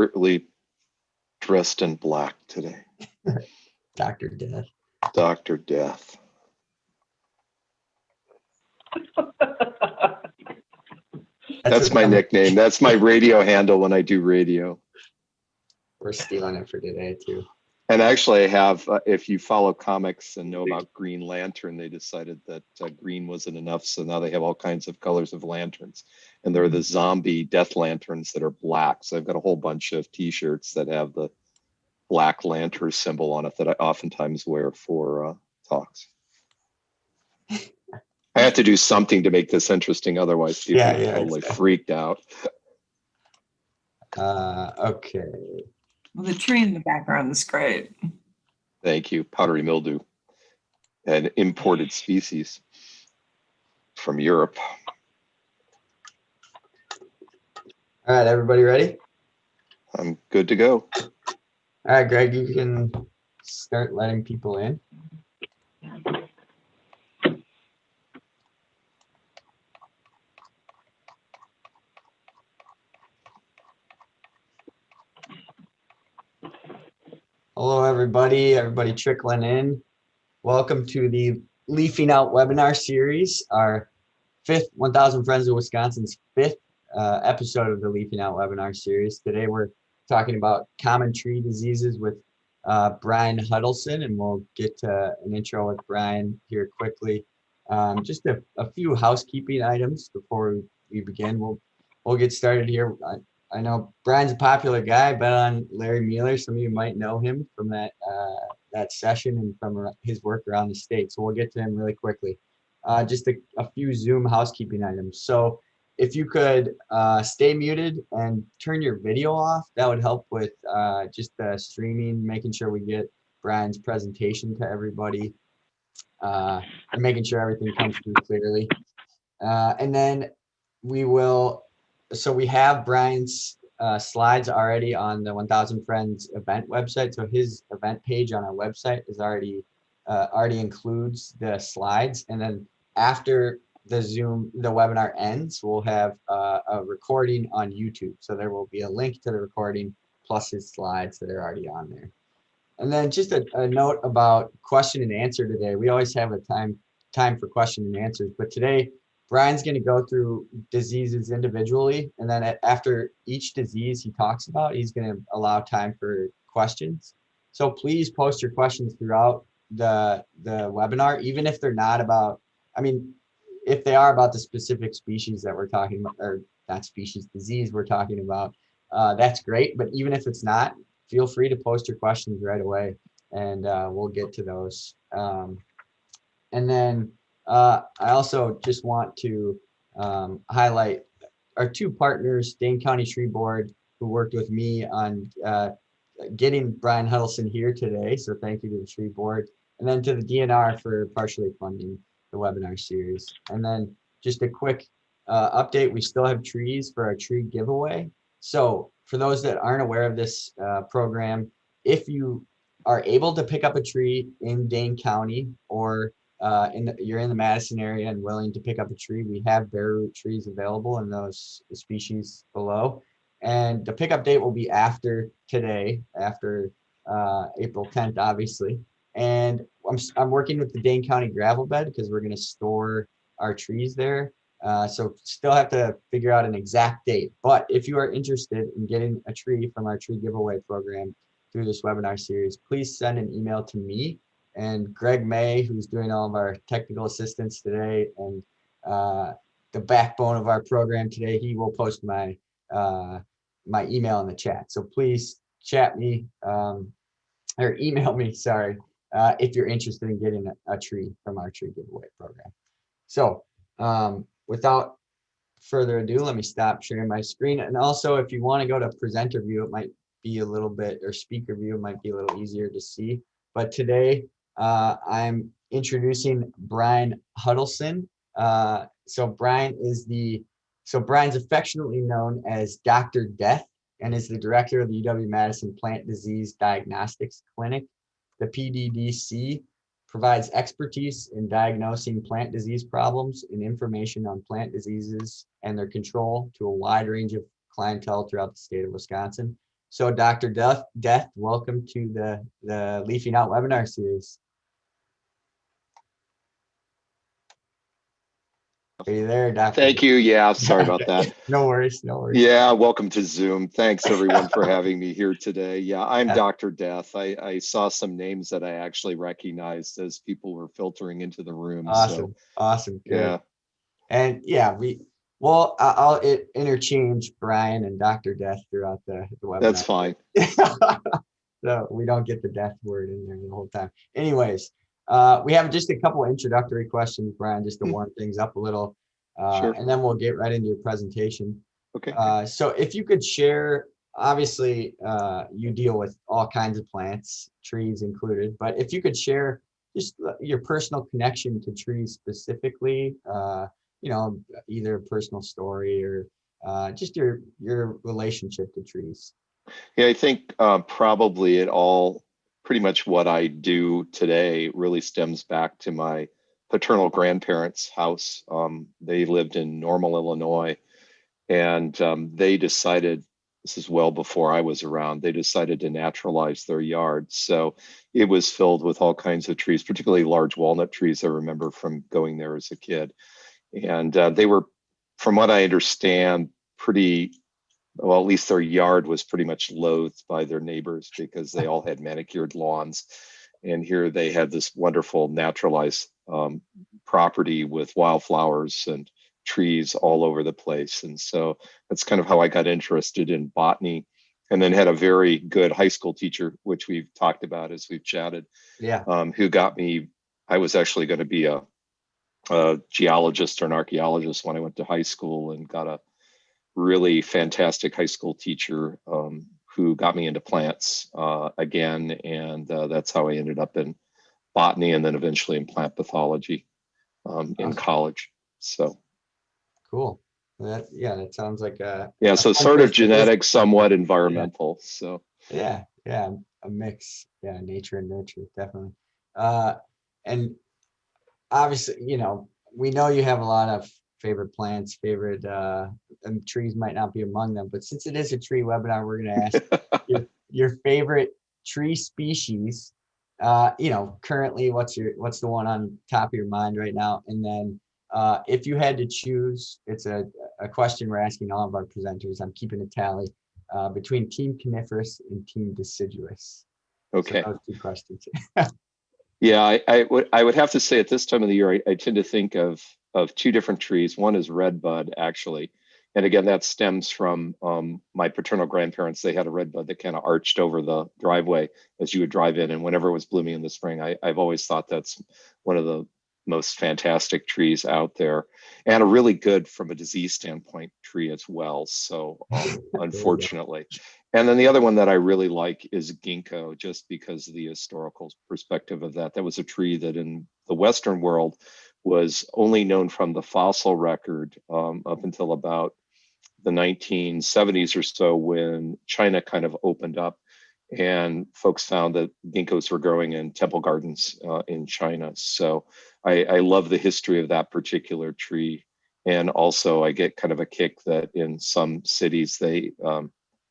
deliberately dressed in black today. Dr. Death. Dr. Death. That's my nickname. That's my radio handle when I do radio. We're stealing it for today too. And actually I have, if you follow comics and know about Green Lantern, they decided that green wasn't enough. So now they have all kinds of colors of lanterns. And they're the zombie death lanterns that are black. So I've got a whole bunch of t-shirts that have the Black Lantern symbol on it that I oftentimes wear for talks. I have to do something to make this interesting. Otherwise people are totally freaked out. Okay. Well, the tree in the background is great. Thank you. Powdery mildew, an imported species from Europe. All right, everybody ready? I'm good to go. All right, Greg, you can start letting people in. Hello, everybody trickling in. Welcome to the Leafing Out webinar series, our 1000 Friends of Wisconsin's fifth episode of the Leafing Out webinar series. Today we're talking about common tree diseases with Brian Hudelson, and we'll get to an intro with Brian here quickly. Just a few housekeeping items before we begin. We'll get started here. I know Brian's a popular guy, but on Larry Mueller, some of you might know him from that session and from his work around the state. So we'll get to him really quickly. Just a few Zoom housekeeping items. So if you could stay muted and turn your video off, that would help with just the streaming, making sure we get Brian's presentation to everybody, and making sure everything comes through clearly. And then we have Brian's slides already on the 1000 Friends event website. So his event page on our website is already includes the slides. And then after the webinar ends, we'll have a recording on YouTube. So there will be a link to the recording plus his slides that are already on there. And then just a note about question and answer today. We always have a time for question and answers, but today Brian's going to go through diseases individually, and then after each disease he talks about, he's going to allow time for questions. So please post your questions throughout the webinar, even if they're not about, if they are about the specific species that we're talking about, or not species, disease we're talking about, that's great. But even if it's not, feel free to post your questions right away, and we'll get to those. And then I also just want to highlight our two partners, Dane County Tree Board, who worked with me on getting Brian Hudelson here today. So thank you to the Tree Board. And then to the DNR for partially funding the webinar series. And then just a quick update, we still have trees for our tree giveaway. So for those that aren't aware of this program, if you are able to pick up a tree in Dane County, or you're in the Madison area and willing to pick up a tree, we have bare root trees available in those species below. And the pickup date will be after today, after April 10th, obviously. And I'm working with the Dane County gravel bed because we're going to store our trees there. So still have to figure out an exact date. But if you are interested in getting a tree from our tree giveaway program through this webinar series, please send an email to me and Greg May, who's doing all of our technical assistance today and the backbone of our program today. He will post my my email in the chat. So please chat me or email me, sorry, if you're interested in getting a tree from our tree giveaway program. So without further ado, let me stop sharing my screen. And also, if you want to go to presenter view, it might be a little bit, or speaker view, it might be a little easier to see. But today, I'm introducing Brian Hudelson. So Brian's affectionately known as Dr. Death and is the director of the UW-Madison Plant Disease Diagnostics Clinic. The PDDC provides expertise in diagnosing plant disease problems and information on plant diseases and their control to a wide range of clientele throughout the state of Wisconsin. So Dr. Death, welcome to the Leafing Out webinar series. Are you there, Dr.? Thank you. Yeah, sorry about that. No worries, no worries. Yeah, welcome to Zoom. Thanks everyone for having me here today. Yeah, I'm Yeah. Dr. Death. I saw some names that I actually recognized as people were filtering into the room. Awesome, So, awesome, good. yeah. And yeah, I'll interchange Brian and Dr. Death throughout the webinar. That's fine. So we don't get the death word in there the whole time. Anyways, we have just a couple introductory questions, Brian, just to warm things up a little. Sure. And then we'll get right into your presentation. Okay. So if you could share, obviously you deal with all kinds of plants, trees included, but if you could share just your personal connection to trees specifically, either a personal story or just your relationship to trees. Yeah, I think probably pretty much what I do today really stems back to my paternal grandparents' house. They lived in Normal, Illinois, and they decided, this is well before I was around, they decided to naturalize their yard. So it was filled with all kinds of trees, particularly large walnut trees, I remember from going there as a kid. And they were, from what I understand, well, at least their yard was pretty much loathed by their neighbors because they all had manicured lawns. And here they had this wonderful naturalized property with wildflowers and trees all over the place. And so that's kind of how I got interested in botany, and then had a very good high school teacher, which we've talked about as we've chatted, who got me, I was actually going to be a geologist or an archaeologist when I went to high school, and got a really fantastic high school teacher who got me into plants again. And that's how I ended up in botany, and then eventually in plant pathology in college. So cool. That sounds like so sort of genetic, somewhat environmental. So yeah, a mix. Yeah, nature and nurture, definitely. And obviously, we know you have a lot of favorite plants, and trees might not be among them, but since it is a tree webinar, we're going to ask your favorite tree species. Currently, what's the one on top of your mind right now? And then if you had to choose, it's a question we're asking all of our presenters. I'm keeping a tally between team coniferous and team deciduous. Okay. So those two questions. Yeah, I would have to say at this time of the year, I tend to think of two different trees. One is redbud, actually. And again, that stems from my paternal grandparents. They had a redbud that kind of arched over the driveway as you would drive in. And whenever it was blooming in the spring, I've always thought that's one of the most fantastic trees out there, and a really good, from a disease standpoint, tree as well. So unfortunately. And then the other one that I really like is ginkgo, just because of the historical perspective of that. That was a tree that in the Western world was only known from the fossil record up until about the 1970s or so, when China kind of opened up and folks found that ginkgos were growing in temple gardens in China. So I love the history of that particular tree. And also I get kind of a kick that in some cities they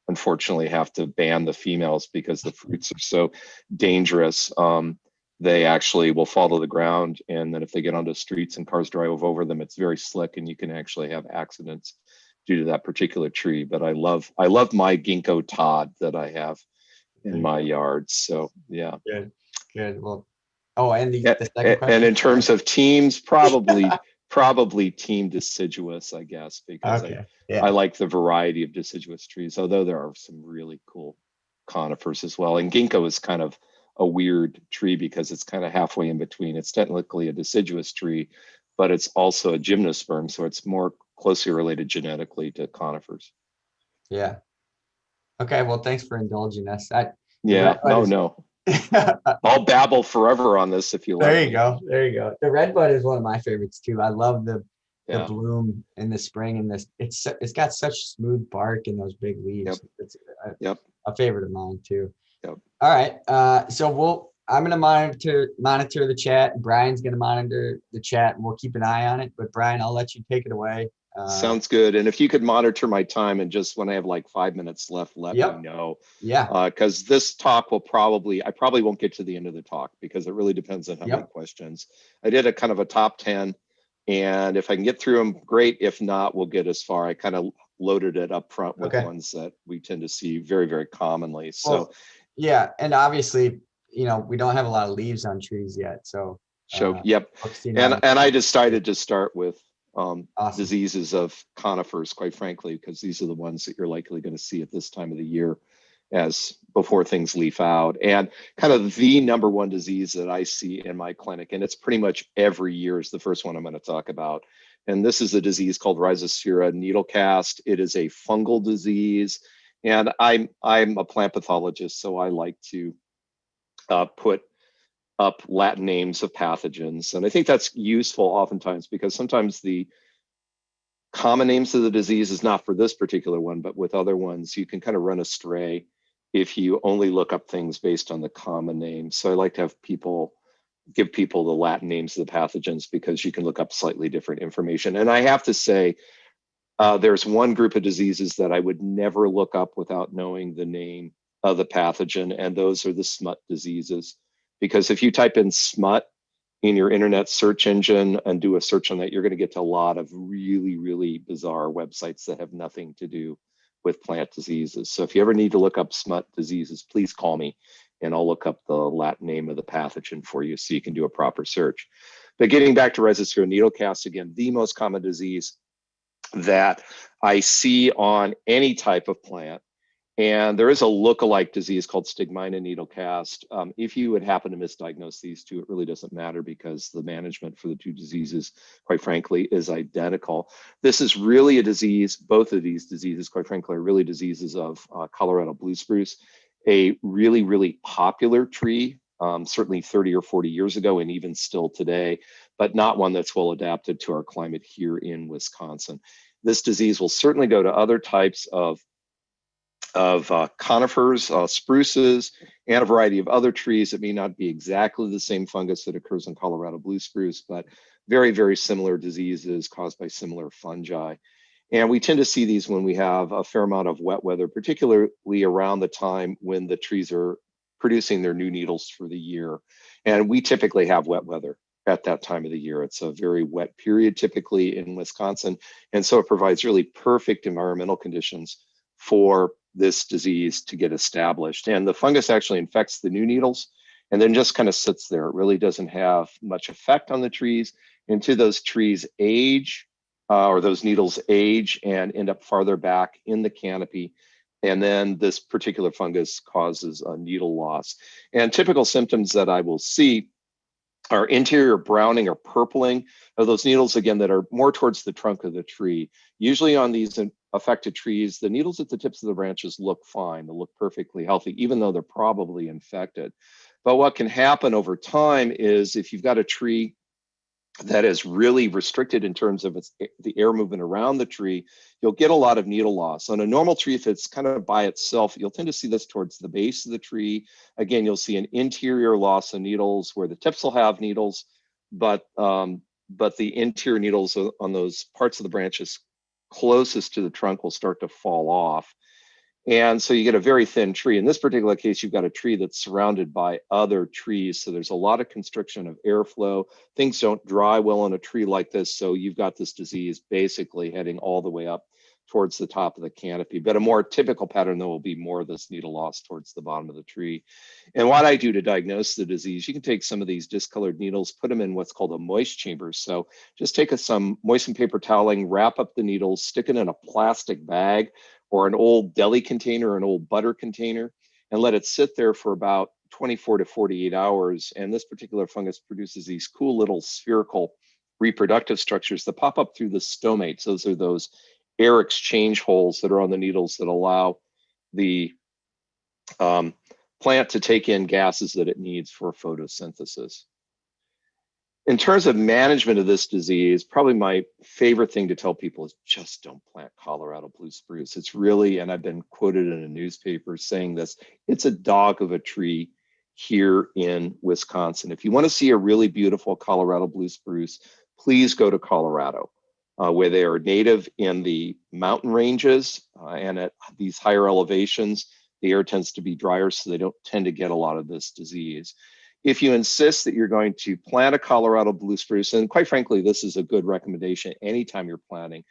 unfortunately have to ban the females because the fruits are so dangerous. They actually will fall to the ground, and then if they get onto streets and cars drive over them, it's very slick, and you can actually have accidents due to that particular tree. But I love my ginkgo Todd that I have in my yard. So yeah. Good. Well, and the second question. And in terms of teams, probably team deciduous, I guess, because I like the variety of deciduous trees, although there are some really cool conifers as well. And ginkgo is kind of a weird tree because it's kind of halfway in between. It's technically a deciduous tree, but it's also a gymnosperm, so it's more closely related genetically to conifers. Yeah. Okay, well, thanks for indulging us. No. I'll babble forever on this if you like. There you go. The redbud is one of my favorites too. I love the bloom in the spring, and it's got such smooth bark and those big leaves. It's a favorite of mine too. Yep. All right. So I'm going to monitor the chat. Brian's going to monitor the chat, and we'll keep an eye on it. But Brian, I'll let you take it away. Sounds good. And if you could monitor my time and just when I have like 5 minutes left, let Yep. me know. Yeah. Because this talk will I probably won't get to the end of the talk because it really depends on how many questions. I did a kind of a top 10, and if I can get through them, great. If not, we'll get as far. I kind of loaded it up front with ones that we tend to see very, very commonly. So well, yeah, and obviously, you know, we don't have a lot of leaves on trees yet, so yep. And I decided to start with awesome. diseases of conifers, quite frankly, because these are the ones that you're likely going to see at this time of the year as before things leaf out. And kind of the number one disease that I see in my clinic, and it's pretty much every year, is the first one I'm going to talk about. And this is a disease called Rhizosphaera needlecast. It is a fungal disease. And I'm a plant pathologist, so I like to put up Latin names of pathogens. And I think that's useful oftentimes because sometimes the common names of the disease is not for this particular one, but with other ones, you can kind of run astray if you only look up things based on the common names. So I like to have give people the Latin names of the pathogens because you can look up slightly different information. And I have to say, there's one group of diseases that I would never look up without knowing the name of the pathogen, and those are the smut diseases. Because if you type in smut in your internet search engine and do a search on that, you're going to get to a lot of really, really bizarre websites that have nothing to do with plant diseases. So if you ever need to look up smut diseases, please call me and I'll look up the Latin name of the pathogen for you so you can do a proper search. But getting back to Rhizosphaera needlecast, again, the most common disease that I see on any type of plant. And there is a look-alike disease called stigmina needlecast. If you would happen to misdiagnose these two, it really doesn't matter because the management for the two diseases, quite frankly, is identical. This is really a disease, both of these diseases, quite frankly, are really diseases of Colorado blue spruce, a really, really popular tree, certainly 30 or 40 years ago, and even still today, but not one that's well adapted to our climate here in Wisconsin. This disease will certainly go to other types of conifers, spruces, and a variety of other trees. It may not be exactly the same fungus that occurs in Colorado blue spruce, but very, very similar diseases caused by similar fungi. And we tend to see these when we have a fair amount of wet weather, particularly around the time when the trees are producing their new needles for the year. And we typically have wet weather at that time of the year. It's a very wet period typically in Wisconsin. And so it provides really perfect environmental conditions for this disease to get established. And the fungus actually infects the new needles and then just kind of sits there. It really doesn't have much effect on the trees until those trees age or those needles age and end up farther back in the canopy. And then this particular fungus causes a needle loss. And typical symptoms that I will see are interior browning or purpling of those needles, again, that are more towards the trunk of the tree. Usually on these affected trees, the needles at the tips of the branches look fine. They look perfectly healthy, even though they're probably infected. But what can happen over time is if you've got a tree that is really restricted in terms of the air movement around the tree, you'll get a lot of needle loss. On a normal tree, if it's kind of by itself, you'll tend to see this towards the base of the tree. Again, you'll see an interior loss of needles where the tips will have needles, but the interior needles on those parts of the branches closest to the trunk will start to fall off. And so you get a very thin tree. In this particular case, you've got a tree that's surrounded by other trees. So there's a lot of constriction of airflow. Things don't dry well on a tree like this. So you've got this disease basically heading all the way up towards the top of the canopy. But a more typical pattern, though, will be more of this needle loss towards the bottom of the tree. And what I do to diagnose the disease, you can take some of these discolored needles, put them in what's called a moist chamber. So just take some moistened paper toweling, wrap up the needles, stick it in a plastic bag or an old deli container, an old butter container, and let it sit there for about 24 to 48 hours. And this particular fungus produces these cool little spherical reproductive structures that pop up through the stomates. Those are those air exchange holes that are on the needles that allow the plant to take in gases that it needs for photosynthesis. In terms of management of this disease, probably my favorite thing to tell people is just don't plant Colorado blue spruce. It's really, and I've been quoted in a newspaper saying this, it's a dog of a tree here in Wisconsin. If you want to see a really beautiful Colorado blue spruce, please go to Colorado. where they are native in the mountain ranges and at these higher elevations, the air tends to be drier, so they don't tend to get a lot of this disease. If you insist that you're going to plant a Colorado blue spruce, and quite frankly, this is a good recommendation anytime you're planting,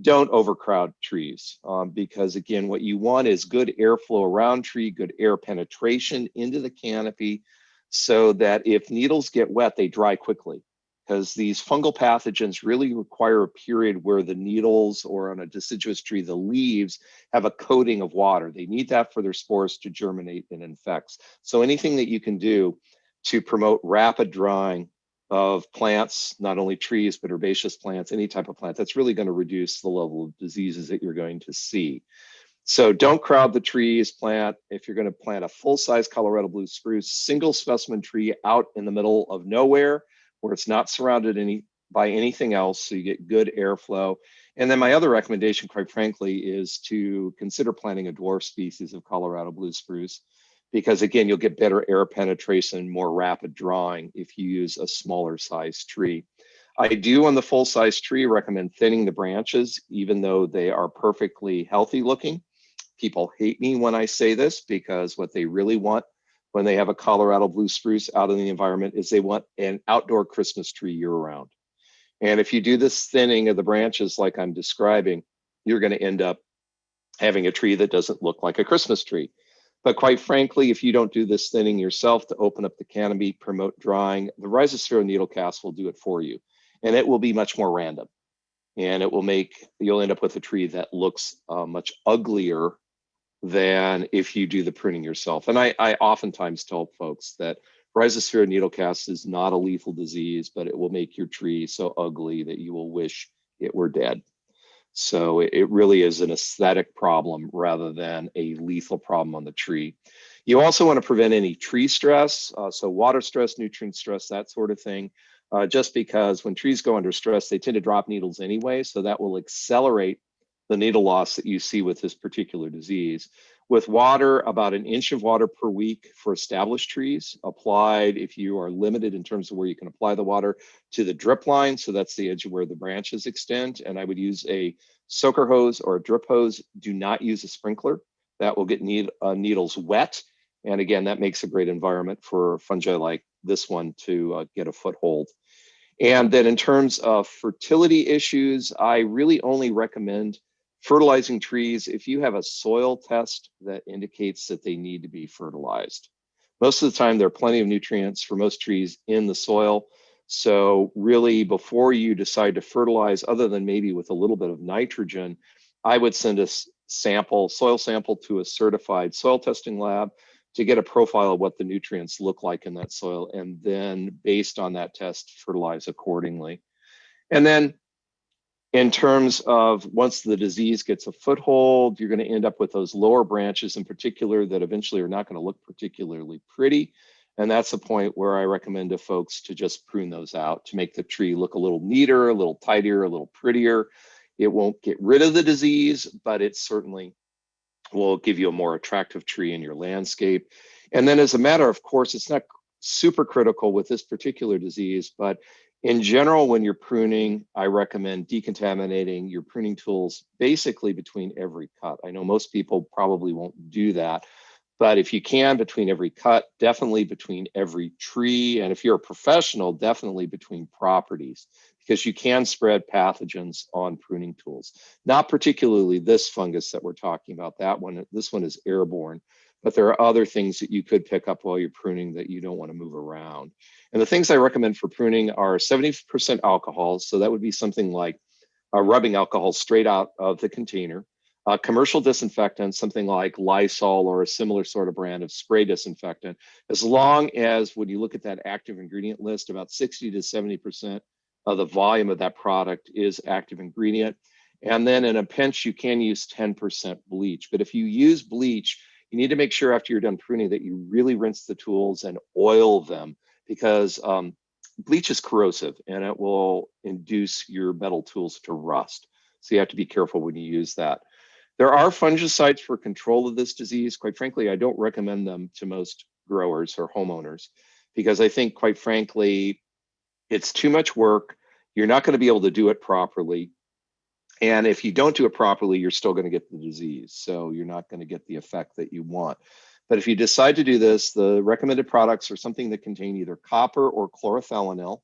don't overcrowd trees because again, what you want is good airflow around tree, good air penetration into the canopy so that if needles get wet, they dry quickly. Because these fungal pathogens really require a period where the needles, or on a deciduous tree, the leaves have a coating of water. They need that for their spores to germinate and infect. So anything that you can do to promote rapid drying of plants, not only trees, but herbaceous plants, any type of plant, that's really going to reduce the level of diseases that you're going to see. So don't crowd the trees. If you're going to plant a full-size Colorado blue spruce, single specimen tree out in the middle of nowhere where it's not surrounded by anything else, so you get good airflow. And then my other recommendation, quite frankly, is to consider planting a dwarf species of Colorado blue spruce, because again, you'll get better air penetration, more rapid drawing if you use a smaller size tree. I do, on the full-size tree, recommend thinning the branches, even though they are perfectly healthy looking. People hate me when I say this, because what they really want when they have a Colorado blue spruce out in the environment is they want an outdoor Christmas tree year-round. And if you do this thinning of the branches like I'm describing, you're going to end up having a tree that doesn't look like a Christmas tree. But quite frankly, if you don't do this thinning yourself to open up the canopy, promote drying, the Rhizosphaera needlecast will do it for you. And it will be much more random. And you'll end up with a tree that looks much uglier than if you do the pruning yourself. And I oftentimes tell folks that Rhizosphaera needlecast is not a lethal disease, but it will make your tree so ugly that you will wish it were dead. So it really is an aesthetic problem rather than a lethal problem on the tree. You also want to prevent any tree stress, so water stress, nutrient stress, that sort of thing, just because when trees go under stress, they tend to drop needles anyway, so that will accelerate the needle loss that you see with this particular disease. With water, about 1 inch of water per week for established trees, applied if you are limited in terms of where you can apply the water to the drip line. So that's the edge of where the branches extend. And I would use a soaker hose or a drip hose. Do not use a sprinkler. That will get needles wet. And again, that makes a great environment for fungi like this one to get a foothold. And then in terms of fertility issues, I really only recommend fertilizing trees if you have a soil test that indicates that they need to be fertilized. Most of the time, there are plenty of nutrients for most trees in the soil. So really, before you decide to fertilize, other than maybe with a little bit of nitrogen, I would send a soil sample to a certified soil testing lab to get a profile of what the nutrients look like in that soil, and then based on that test, fertilize accordingly. And then in terms of once the disease gets a foothold, you're going to end up with those lower branches in particular that eventually are not going to look particularly pretty. And that's the point where I recommend to folks to just prune those out to make the tree look a little neater, a little tidier, a little prettier. It won't get rid of the disease, but it certainly will give you a more attractive tree in your landscape. And then as a matter of course, it's not super critical with this particular disease, but in general, when you're pruning, I recommend decontaminating your pruning tools basically between every cut. I know most people probably won't do that, but if you can, between every cut, definitely between every tree. And if you're a professional, definitely between properties, because you can spread pathogens on pruning tools. Not particularly this fungus that we're talking about, this one is airborne, but there are other things that you could pick up while you're pruning that you don't want to move around. And the things I recommend for pruning are 70% alcohol. So that would be something like rubbing alcohol straight out of the container. Commercial disinfectant, something like Lysol or a similar sort of brand of spray disinfectant, as long as when you look at that active ingredient list, about 60 to 70% of the volume of that product is active ingredient. And then in a pinch, you can use 10% bleach. But if you use bleach, you need to make sure after you're done pruning that you really rinse the tools and oil them, because bleach is corrosive and it will induce your metal tools to rust. So you have to be careful when you use that. There are fungicides for control of this disease. Quite frankly, I don't recommend them to most growers or homeowners, because I think, quite frankly, it's too much work. You're not going to be able to do it properly. And if you don't do it properly, you're still going to get the disease. So you're not going to get the effect that you want. But if you decide to do this, the recommended products are something that contain either copper or chlorothalonil.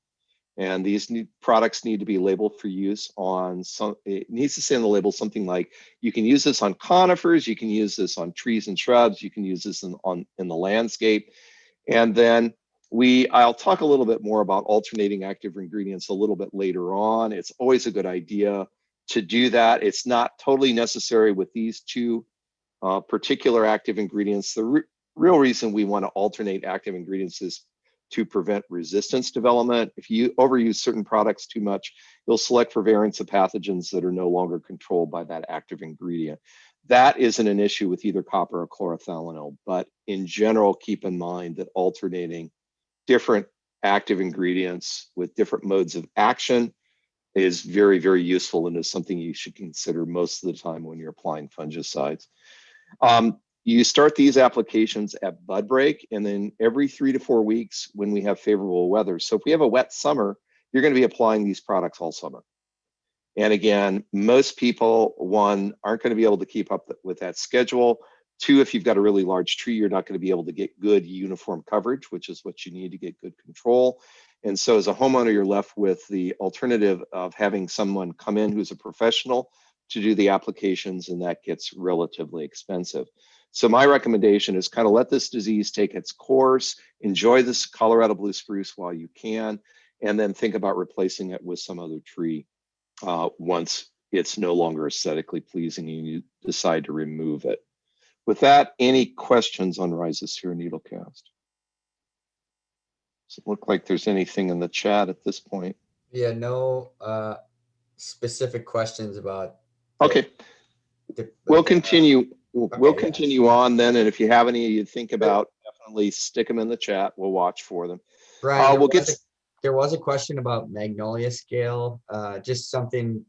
And these products need to be labeled for use on some, it needs to say on the label something like, you can use this on conifers, you can use this on trees and shrubs, you can use this in the landscape. And then I'll talk a little bit more about alternating active ingredients a little bit later on. It's always a good idea to do that. It's not totally necessary with these two particular active ingredients. The real reason we want to alternate active ingredients is to prevent resistance development. If you overuse certain products too much, you'll select for variants of pathogens that are no longer controlled by that active ingredient. That isn't an issue with either copper or chlorothalonil, but in general, keep in mind that alternating different active ingredients with different modes of action is very, very useful and is something you should consider most of the time when you're applying fungicides. You start these applications at bud break, and then every 3 to 4 weeks when we have favorable weather. So if we have a wet summer, you're going to be applying these products all summer. And again, most people, one, aren't going to be able to keep up with that schedule. Two, if you've got a really large tree, you're not going to be able to get good uniform coverage, which is what you need to get good control. And so as a homeowner, you're left with the alternative of having someone come in who's a professional to do the applications, and that gets relatively expensive. So my recommendation is kind of let this disease take its course, enjoy this Colorado blue spruce while you can, and then think about replacing it with some other tree once it's no longer aesthetically pleasing and you decide to remove it. With that, any questions on Rhizosphaera needlecast? Does it look like there's anything in the chat at this point? Yeah, no specific questions about. Okay, we'll continue. We'll continue on then, and if you have any you think about, definitely stick them in the chat. We'll watch for them. Brian, there was a question about magnolia scale. Just something.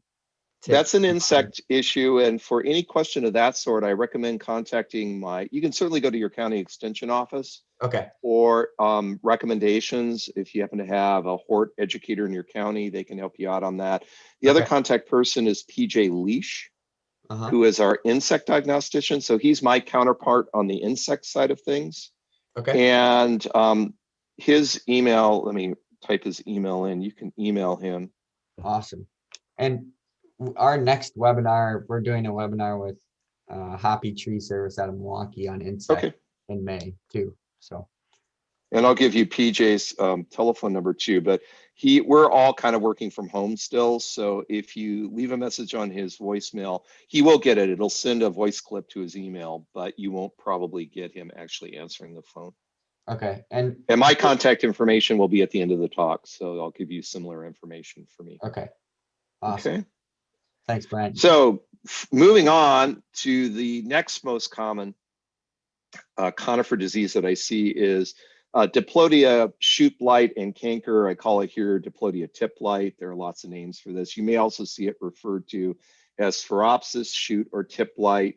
That's an insect issue, and for any question of that sort, I recommend contacting you can certainly go to your county extension office. Okay. Or recommendations. If you happen to have a hort educator in your county, they can help you out on that. The other contact person is PJ Leash, who is our insect diagnostician. So he's my counterpart on the insect side of things. Okay. And his email, let me type his email in. You can email him. Awesome. And our next webinar, we're doing a webinar with Hoppy Tree Service out of Milwaukee on insect in May too. So. And I'll give you PJ's telephone number too, but we're all kind of working from home still. So if you leave a message on his voicemail, he will get it. It'll send a voice clip to his email, but you won't probably get him actually answering the phone. Okay. And my contact information will be at the end of the talk. So I'll give you similar information for me. Okay. Awesome. Okay. Thanks, Brian. So moving on to the next most common conifer disease that I see is Diplodia shoot blight and canker. I call it here Diplodia tip blight. There are lots of names for this. You may also see it referred to as Sphaeropsis shoot or tip blight.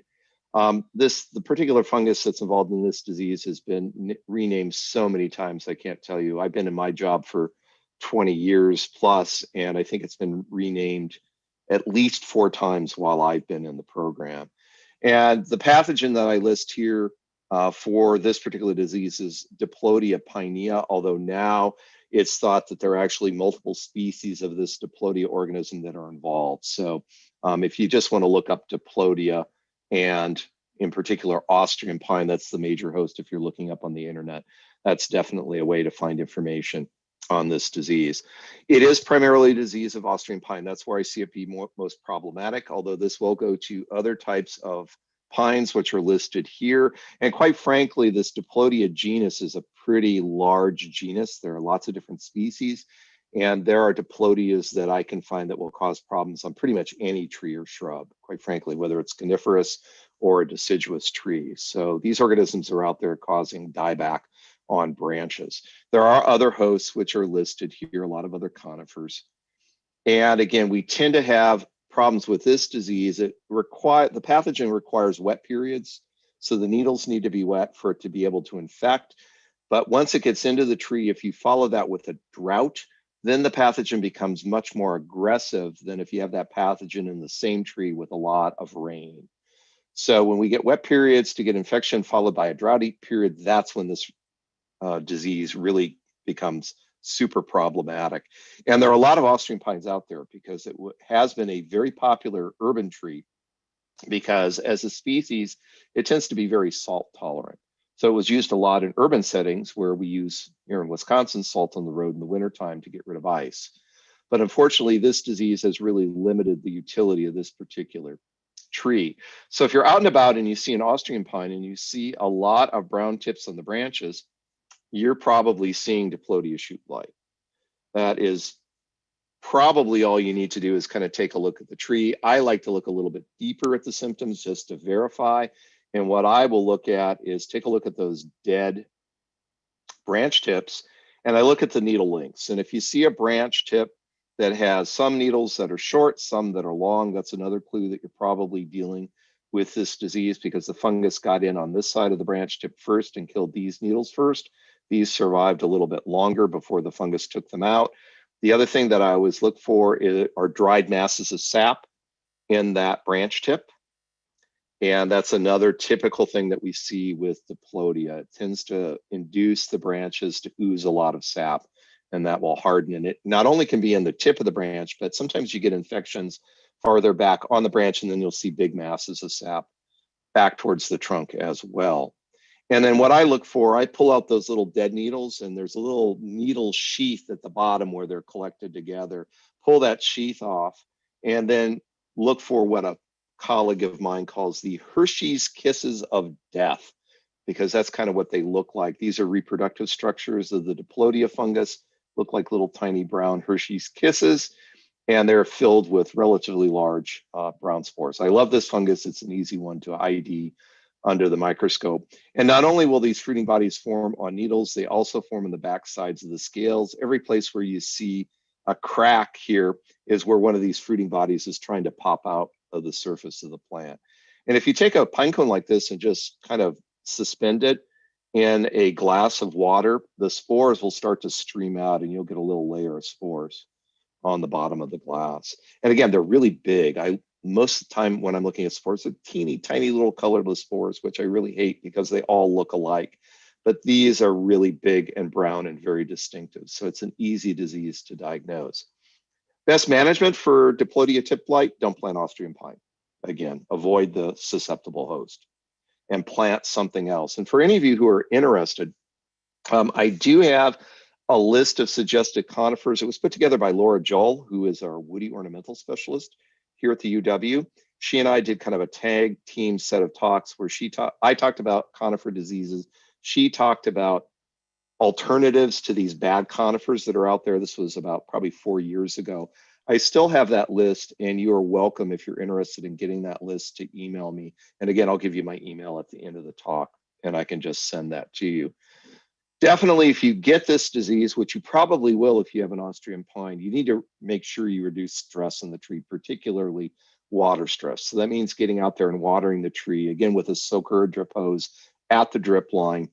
The particular fungus that's involved in this disease has been renamed so many times, I can't tell you. I've been in my job for 20 years plus, and I think it's been renamed at least 4 times while I've been in the program. And the pathogen that I list here for this particular disease is Diplodia pinea, although now it's thought that there are actually multiple species of this Diplodia organism that are involved. So if you just want to look up Diplodia, and in particular Austrian pine, that's the major host if you're looking up on the internet, that's definitely a way to find information on this disease. It is primarily a disease of Austrian pine. That's where I see it be most problematic, although this will go to other types of pines, which are listed here. And quite frankly, this Diplodia genus is a pretty large genus. There are lots of different species, and there are Diplodias that I can find that will cause problems on pretty much any tree or shrub, quite frankly, whether it's coniferous or a deciduous tree. So these organisms are out there causing dieback on branches. There are other hosts which are listed here, a lot of other conifers. And again, we tend to have problems with this disease. The pathogen requires wet periods, so the needles need to be wet for it to be able to infect. But once it gets into the tree, if you follow that with a drought, then the pathogen becomes much more aggressive than if you have that pathogen in the same tree with a lot of rain. So when we get wet periods to get infection followed by a droughty period, that's when this disease really becomes super problematic. And there are a lot of Austrian pines out there because it has been a very popular urban tree, because as a species, it tends to be very salt tolerant. So it was used a lot in urban settings where we use, here in Wisconsin, salt on the road in the wintertime to get rid of ice. But unfortunately, this disease has really limited the utility of this particular tree. So if you're out and about and you see an Austrian pine and you see a lot of brown tips on the branches, you're probably seeing Diplodia shoot blight. That is probably all you need to do is kind of take a look at the tree. I like to look a little bit deeper at the symptoms just to verify. And what I will look at is take a look at those dead branch tips, and I look at the needle lengths. And if you see a branch tip that has some needles that are short, some that are long, that's another clue that you're probably dealing with this disease, because the fungus got in on this side of the branch tip first and killed these needles first. These survived a little bit longer before the fungus took them out. The other thing that I always look for are dried masses of sap in that branch tip. And that's another typical thing that we see with Diplodia. It tends to induce the branches to ooze a lot of sap, and that will harden. And it not only can be in the tip of the branch, but sometimes you get infections farther back on the branch, and then you'll see big masses of sap back towards the trunk as well. And then what I look for, I pull out those little dead needles, and there's a little needle sheath at the bottom where they're collected together. Pull that sheath off, and then look for what a colleague of mine calls the Hershey's Kisses of Death, because that's kind of what they look like. These are reproductive structures of the Diplodia fungus, look like little tiny brown Hershey's Kisses, and they're filled with relatively large brown spores. I love this fungus. It's an easy one to ID under the microscope. And not only will these fruiting bodies form on needles, they also form in the back sides of the scales. Every place where you see a crack here is where one of these fruiting bodies is trying to pop out of the surface of the plant. And if you take a pine cone like this and just kind of suspend it in a glass of water, the spores will start to stream out, and you'll get a little layer of spores on the bottom of the glass. And again, they're really big. Most of the time when I'm looking at spores, they're teeny tiny little colorless spores, which I really hate because they all look alike. But these are really big and brown and very distinctive. So it's an easy disease to diagnose. Best management for Diplodia tip blight: don't plant Austrian pine. Again, avoid the susceptible host and plant something else. And for any of you who are interested, I do have a list of suggested conifers. It was put together by Laura Joel, who is our woody ornamental specialist here at the UW. She and I did kind of a tag team set of talks where I talked about conifer diseases. She talked about alternatives to these bad conifers that are out there. This was about probably 4 years ago. I still have that list, and you are welcome, if you're interested in getting that list, to email me. And again, I'll give you my email at the end of the talk, and I can just send that to you. Definitely, if you get this disease, which you probably will if you have an Austrian pine, you need to make sure you reduce stress in the tree, particularly water stress. So that means getting out there and watering the tree, again, with a soaker or drip hose at the drip line.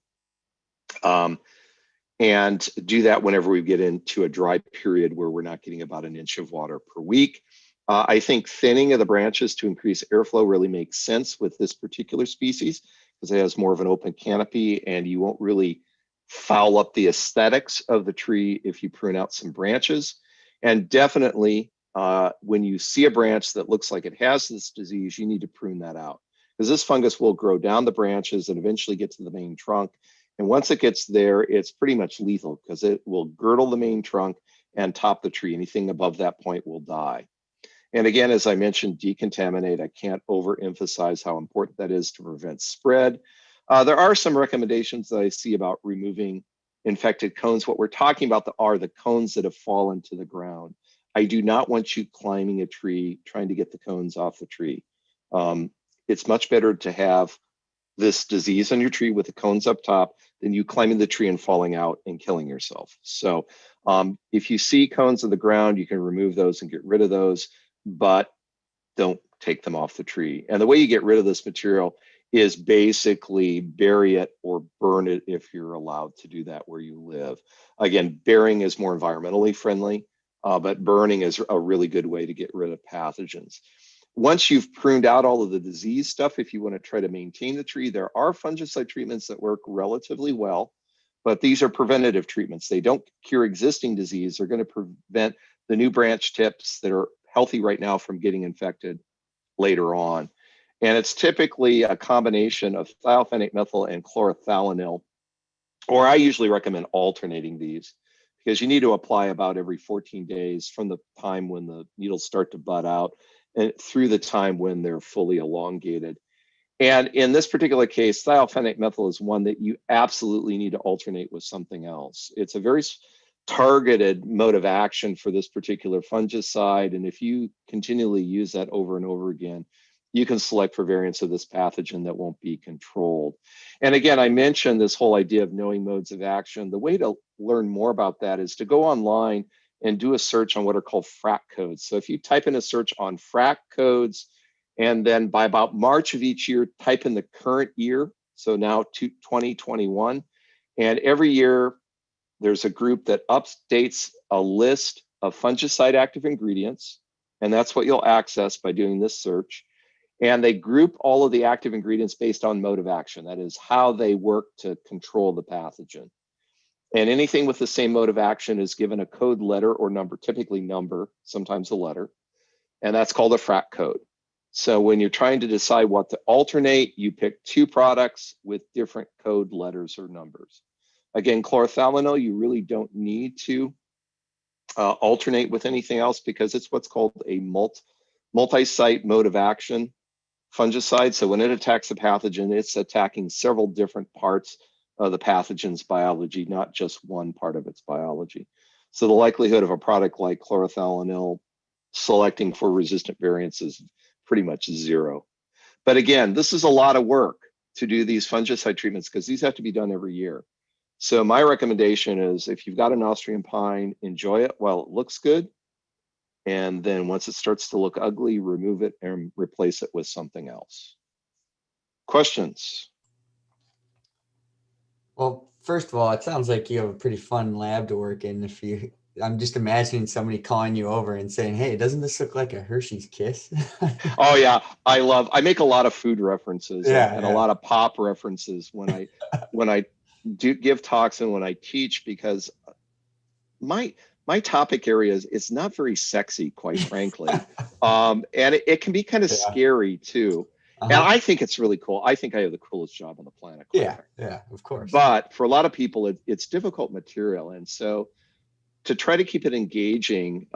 And do that whenever we get into a dry period where we're not getting about 1 inch of water per week. I think thinning of the branches to increase airflow really makes sense with this particular species, because it has more of an open canopy, and you won't really foul up the aesthetics of the tree if you prune out some branches. And definitely, when you see a branch that looks like it has this disease, you need to prune that out, because this fungus will grow down the branches and eventually get to the main trunk. And once it gets there, it's pretty much lethal, because it will girdle the main trunk and top the tree. Anything above that point will die. And again, as I mentioned, decontaminate. I can't overemphasize how important that is to prevent spread. There are some recommendations that I see about removing infected cones. What we're talking about are the cones that have fallen to the ground. I do not want you climbing a tree trying to get the cones off the tree. It's much better to have this disease on your tree with the cones up top than you climbing the tree and falling out and killing yourself. So if you see cones on the ground, you can remove those and get rid of those, but don't take them off the tree. And the way you get rid of this material is basically bury it or burn it if you're allowed to do that where you live. Again, burying is more environmentally friendly, but burning is a really good way to get rid of pathogens. Once you've pruned out all of the disease stuff, if you want to try to maintain the tree, there are fungicide treatments that work relatively well, but these are preventative treatments. They don't cure existing disease. They're going to prevent the new branch tips that are healthy right now from getting infected later on. And it's typically a combination of thiophanate methyl and chlorothalonil, or I usually recommend alternating these because you need to apply about every 14 days from the time when the needles start to bud out and through the time when they're fully elongated. And in this particular case, thiophanate methyl is one that you absolutely need to alternate with something else. It's a very targeted mode of action for this particular fungicide. And if you continually use that over and over again, you can select for variants of this pathogen that won't be controlled. And again, I mentioned this whole idea of knowing modes of action. The way to learn more about that is to go online and do a search on what are called FRAC codes. So if you type in a search on FRAC codes, and then by about March of each year, type in the current year, so now 2021, and every year there's a group that updates a list of fungicide active ingredients, and that's what you'll access by doing this search. And they group all of the active ingredients based on mode of action. That is how they work to control the pathogen. And anything with the same mode of action is given a code letter or number, typically number, sometimes a letter. And that's called a FRAC code. So when you're trying to decide what to alternate, you pick two products with different code letters or numbers. Again, chlorothalonil, you really don't need to alternate with anything else because it's what's called a multi-site mode of action fungicide. So when it attacks a pathogen, it's attacking several different parts of the pathogen's biology, not just one part of its biology. So the likelihood of a product like chlorothalonil selecting for resistant variants is pretty much zero. But again, this is a lot of work to do these fungicide treatments because these have to be done every year. So my recommendation is if you've got an Austrian pine, enjoy it while it looks good. And then once it starts to look ugly, remove it and replace it with something else. Questions? Well, first of all, it sounds like you have a pretty fun lab to work in. I'm just imagining somebody calling you over and saying, "Hey, doesn't this look like a Hershey's Kiss?" Oh yeah, I make a lot of food references and a Yeah. lot of pop references when I do give talks and when I teach because my topic area is not very sexy, quite frankly. And it can be kind of scary too. And I think it's really cool. I think I have the coolest job on the planet. Yeah, of course. But for a lot of people, it's difficult material. And so to try to keep it engaging,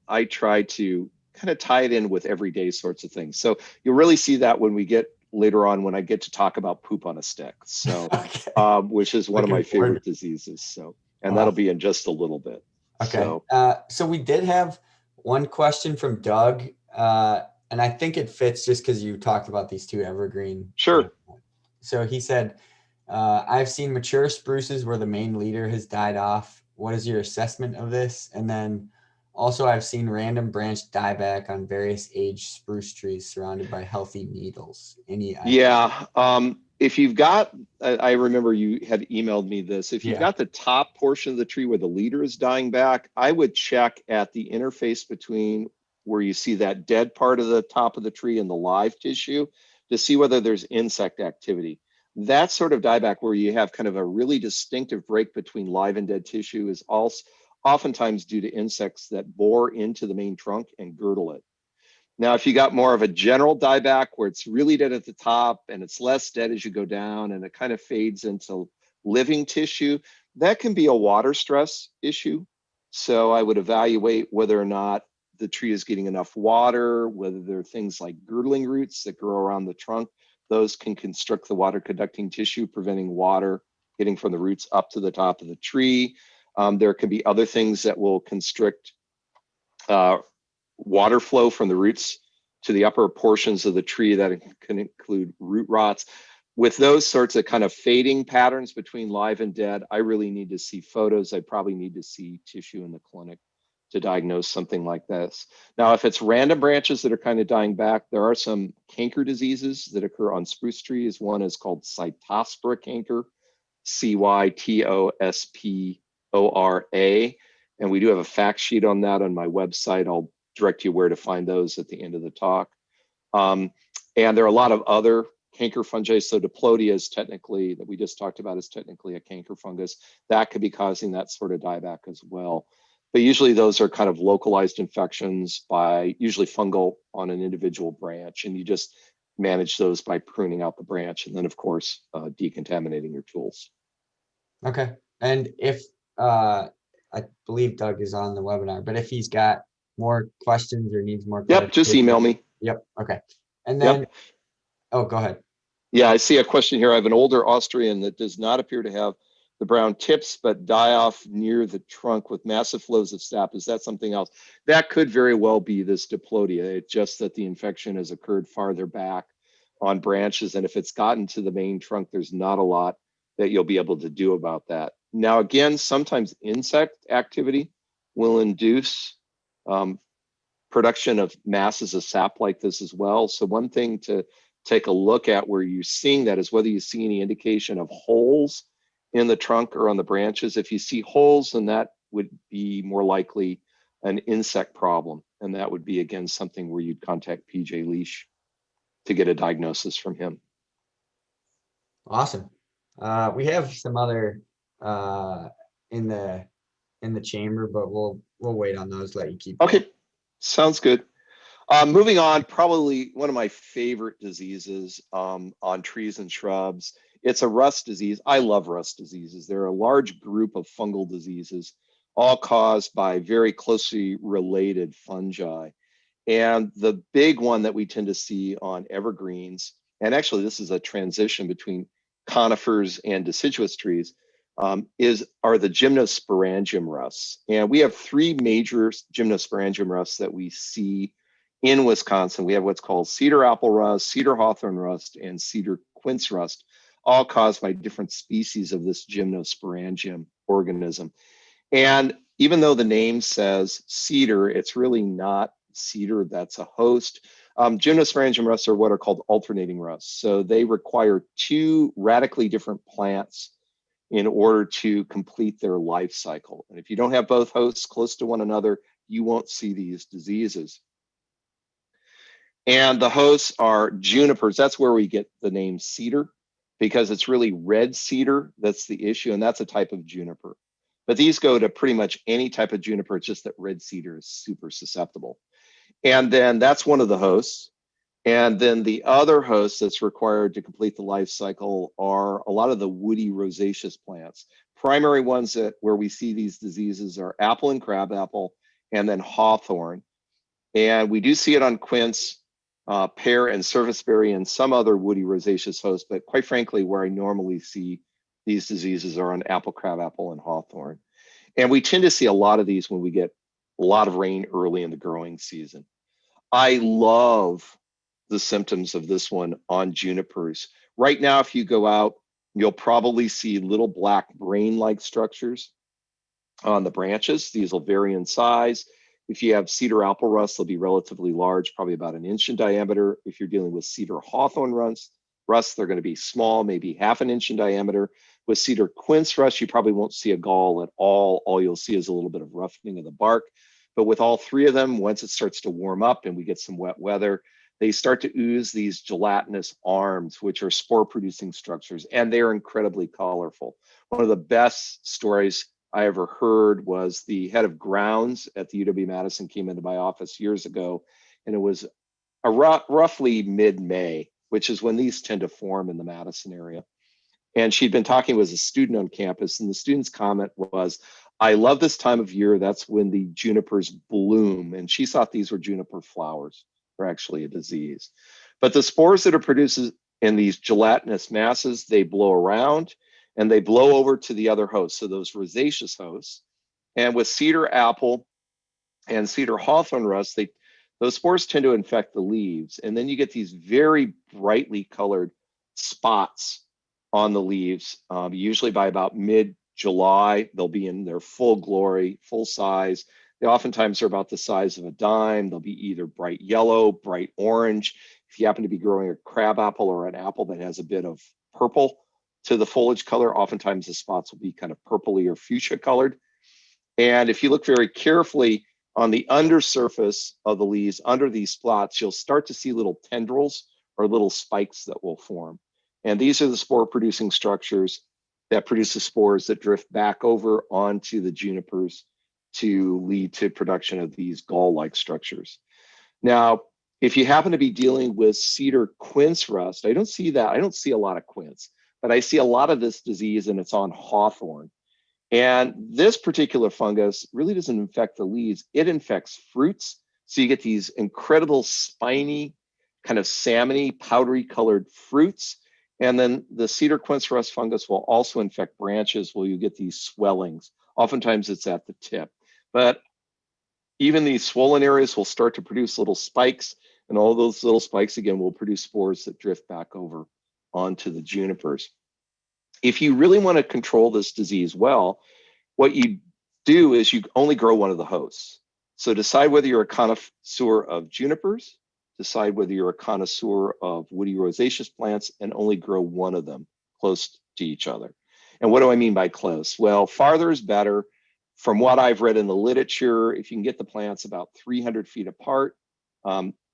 I try to kind of tie it in with everyday sorts of things. So you'll really see that when we get later on when I get to talk about poop on a stick. So, which is one of my favorite diseases. So, and that'll be in just a little bit. Okay. So we did have one question from Doug, and I think it fits just because you talked about these two evergreen. Sure. So he said, I've seen mature spruces where the main leader has died off. What is your assessment of this? And then also I've seen random branch dieback on various age spruce trees surrounded by healthy needles. Any idea? Yeah. If you've got, I remember you had emailed me this. If you've got the top portion of the tree where the leader is dying back, I would check at the interface between where you see that dead part of the top of the tree and the live tissue to see whether there's insect activity. That sort of dieback where you have kind of a really distinctive break between live and dead tissue is also oftentimes due to insects that bore into the main trunk and girdle it. Now, if you got more of a general dieback where it's really dead at the top and it's less dead as you go down and it kind of fades into living tissue, that can be a water stress issue. So I would evaluate whether or not the tree is getting enough water, whether there are things like girdling roots that grow around the trunk. Those can constrict the water conducting tissue, preventing water getting from the roots up to the top of the tree. There can be other things that will constrict water flow from the roots to the upper portions of the tree that can include root rots. With those sorts of kind of fading patterns between live and dead, I really need to see photos. I probably need to see tissue in the clinic to diagnose something like this. Now, if it's random branches that are kind of dying back, there are some canker diseases that occur on spruce trees. One is called Cytospora canker, Cytospora. And we do have a fact sheet on that on my website. I'll direct you where to find those at the end of the talk. And there are a lot of other canker fungi. So Diplodia is technically, that we just talked about, is technically a canker fungus. That could be causing that sort of dieback as well. But usually those are kind of localized infections by usually fungal on an individual branch. And you just manage those by pruning out the branch. And then of course, decontaminating your tools. Okay. And if, I believe Doug is on the webinar, but if he's got more questions or needs more Yep, just email me. Yep. Okay. And then, oh, go ahead. Yeah, I see a question here. I have an older Austrian that does not appear to have the brown tips, but die off near the trunk with massive flows of sap. Is that something else? That could very well be this Diplodia. It's just that the infection has occurred farther back on branches. And if it's gotten to the main trunk, there's not a lot that you'll be able to do about that. Now, again, sometimes insect activity will induce production of masses of sap like this as well. So one thing to take a look at where you're seeing that is whether you see any indication of holes in the trunk or on the branches. If you see holes, then that would be more likely an insect problem. And that would be, again, something where you'd contact PJ Leash to get a diagnosis from him. Awesome. We have some other in the chamber, but we'll wait on those, let you keep going. Okay, sounds good. Moving on, probably one of my favorite diseases on trees and shrubs. It's a rust disease. I love rust diseases. They're a large group of fungal diseases, all caused by very closely related fungi. And the big one that we tend to see on evergreens, and actually this is a transition between conifers and deciduous trees, are the Gymnosporangium rusts. And we have three major Gymnosporangium rusts that we see in Wisconsin. We have what's called cedar apple rust, cedar hawthorn rust, and cedar quince rust, all caused by different species of this Gymnosporangium organism. And even though the name says cedar, it's really not cedar that's a host. Gymnosporangium rusts are what are called alternating rusts. So they require two radically different plants in order to complete their life cycle. And if you don't have both hosts close to one another, you won't see these diseases. And the hosts are junipers. That's where we get the name cedar, because it's really red cedar that's the issue, and that's a type of juniper. But these go to pretty much any type of juniper. It's just that red cedar is super susceptible. And then that's one of the hosts. And then the other hosts that's required to complete the life cycle are a lot of the woody rosaceous plants. Primary ones that where we see these diseases are apple and crabapple, and then hawthorn. And we do see it on quince, pear, and serviceberry, and some other woody rosaceous hosts. But quite frankly, where I normally see these diseases are on apple, crabapple, and hawthorn. And we tend to see a lot of these when we get a lot of rain early in the growing season. I love the symptoms of this one on junipers. Right now, if you go out, you'll probably see little black brain-like structures on the branches. These will vary in size. If you have cedar apple rust, they'll be relatively large, probably about 1 inch in diameter. If you're dealing with cedar hawthorn rust, they're going to be small, maybe 1/2 inch in diameter. With cedar quince rust, you probably won't see a gall at all. All you'll see is a little bit of roughening of the bark. But with all three of them, once it starts to warm up and we get some wet weather, they start to ooze these gelatinous arms, which are spore-producing structures, and they're incredibly colorful. One of the best stories I ever heard was the head of grounds at the UW-Madison came into my office years ago, and it was roughly mid-May, which is when these tend to form in the Madison area. And she'd been talking with a student on campus, and the student's comment was, "I love this time of year. That's when the junipers bloom." And she thought these were juniper flowers. They're actually a disease. But the spores that are produced in these gelatinous masses, they blow around and they blow over to the other hosts, so those rosaceous hosts. And with cedar apple and cedar hawthorn rust, those spores tend to infect the leaves. And then you get these very brightly colored spots on the leaves. Usually by about mid-July, they'll be in their full glory, full size. They oftentimes are about the size of a dime. They'll be either bright yellow, bright orange. If you happen to be growing a crab apple or an apple that has a bit of purple to the foliage color, oftentimes the spots will be kind of purpley or fuchsia colored. And if you look very carefully on the undersurface of the leaves, under these spots, you'll start to see little tendrils or little spikes that will form. And these are the spore-producing structures that produce the spores that drift back over onto the junipers to lead to production of these gall-like structures. Now, if you happen to be dealing with cedar quince rust, I don't see that. I don't see a lot of quince, but I see a lot of this disease, and it's on hawthorn. And this particular fungus really doesn't infect the leaves. It infects fruits. So you get these incredible spiny, kind of salmony, powdery colored fruits. And then the cedar quince rust fungus will also infect branches where you get these swellings. Oftentimes it's at the tip. But even these swollen areas will start to produce little spikes, and all those little spikes again will produce spores that drift back over onto the junipers. If you really want to control this disease well, what you do is you only grow one of the hosts. So decide whether you're a connoisseur of junipers, decide whether you're a connoisseur of woody rosaceous plants, and only grow one of them close to each other. And what do I mean by close? Well, farther is better. From what I've read in the literature, if you can get the plants about 300 feet apart,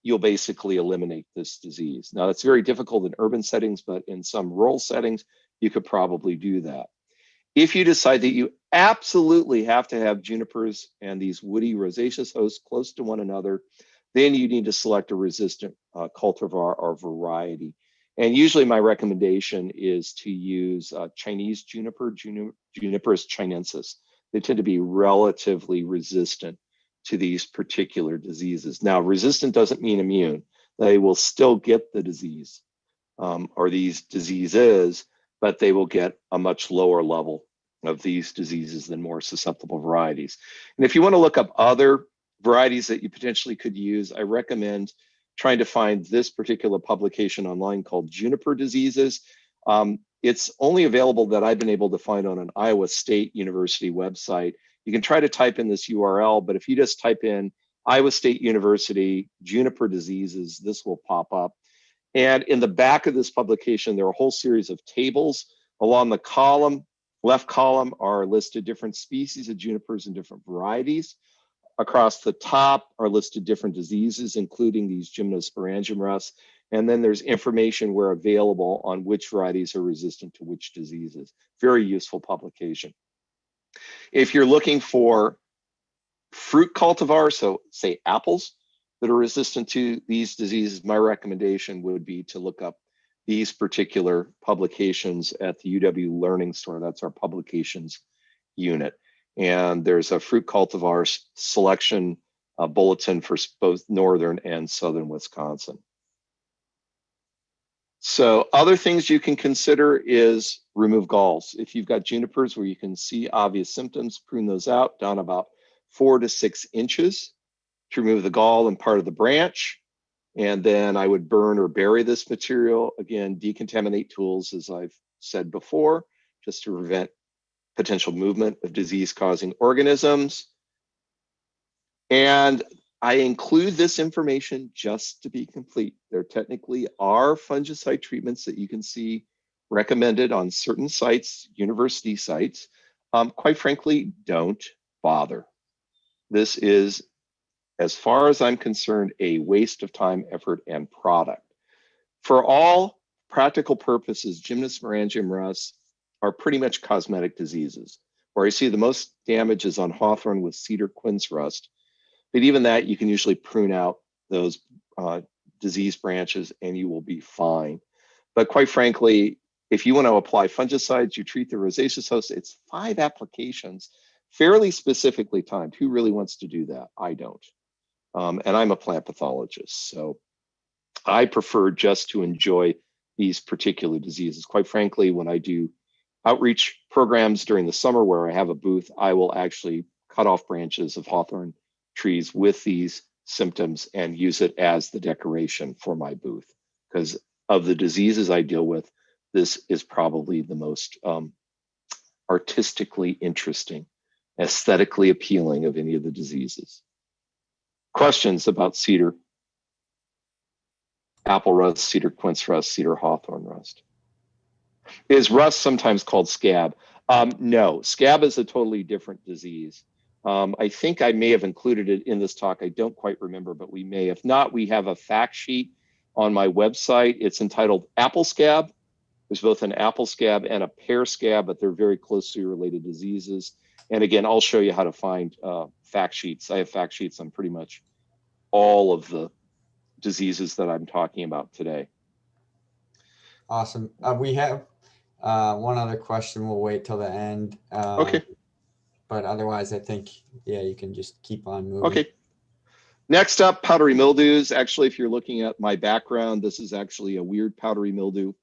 you'll basically eliminate this disease. Now, that's very difficult in urban settings, but in some rural settings, you could probably do that. If you decide that you absolutely have to have junipers and these woody rosaceous hosts close to one another, then you need to select a resistant cultivar or variety. And usually my recommendation is to use Chinese juniper, Juniperus chinensis. They tend to be relatively resistant to these particular diseases. Now, resistant doesn't mean immune. They will still get the disease or these diseases, but they will get a much lower level of these diseases than more susceptible varieties. And if you want to look up other varieties that you potentially could use, I recommend trying to find this particular publication online called Juniper Diseases. It's only available that I've been able to find on an Iowa State University website. You can try to type in this URL, but if you just type in Iowa State University Juniper Diseases, this will pop up. And in the back of this publication, there are a whole series of tables. Along the column, left column, are listed different species of junipers and different varieties. Across the top are listed different diseases, including these Gymnosporangium Rusts. And then there's information where available on which varieties are resistant to which diseases. Very useful publication. If you're looking for fruit cultivars, so say apples that are resistant to these diseases, my recommendation would be to look up these particular publications at the UW Learning Store. That's our publications unit. And there's a fruit cultivar selection bulletin for both northern and southern Wisconsin. So other things you can consider is remove galls. If you've got junipers where you can see obvious symptoms, prune those out down about 4 to 6 inches to remove the gall and part of the branch. And then I would burn or bury this material. Again, decontaminate tools, as I've said before, just to prevent potential movement of disease-causing organisms. And I include this information just to be complete. There technically are fungicide treatments that you can see recommended on certain sites, university sites. Quite frankly, don't bother. This is, as far as I'm concerned, a waste of time, effort, and product. For all practical purposes, Gymnosporangium rusts are pretty much cosmetic diseases. Where I see the most damage is on hawthorn with cedar quince rust. But even that, you can usually prune out those disease branches and you will be fine. But quite frankly, if you want to apply fungicides, you treat the rosaceous host, it's 5 applications, fairly specifically timed. Who really wants to do that? I don't. And I'm a plant pathologist, so I prefer just to enjoy these particular diseases. Quite frankly, when I do outreach programs during the summer where I have a booth, I will actually cut off branches of hawthorn trees with these symptoms and use it as the decoration for my booth. Because of the diseases I deal with, this is probably the most artistically interesting aesthetically appealing of any of the diseases. Questions about cedar, apple rust, cedar quince rust, cedar hawthorn rust? Is rust sometimes called scab? No, scab is a totally different disease. I think I may have included it in this talk. I don't quite remember, but we may. If not, we have a fact sheet on my website. It's entitled Apple Scab. There's both an apple scab and a pear scab, but they're very closely related diseases. And again, I'll show you how to find fact sheets. I have fact sheets on pretty much all of the diseases that I'm talking about today. Awesome. We have one other question. We'll wait till the end. Okay. But otherwise, I think, yeah, you can just keep on moving. Okay. Next up, powdery mildews. Actually, if you're looking at my background, this is actually a weird powdery mildew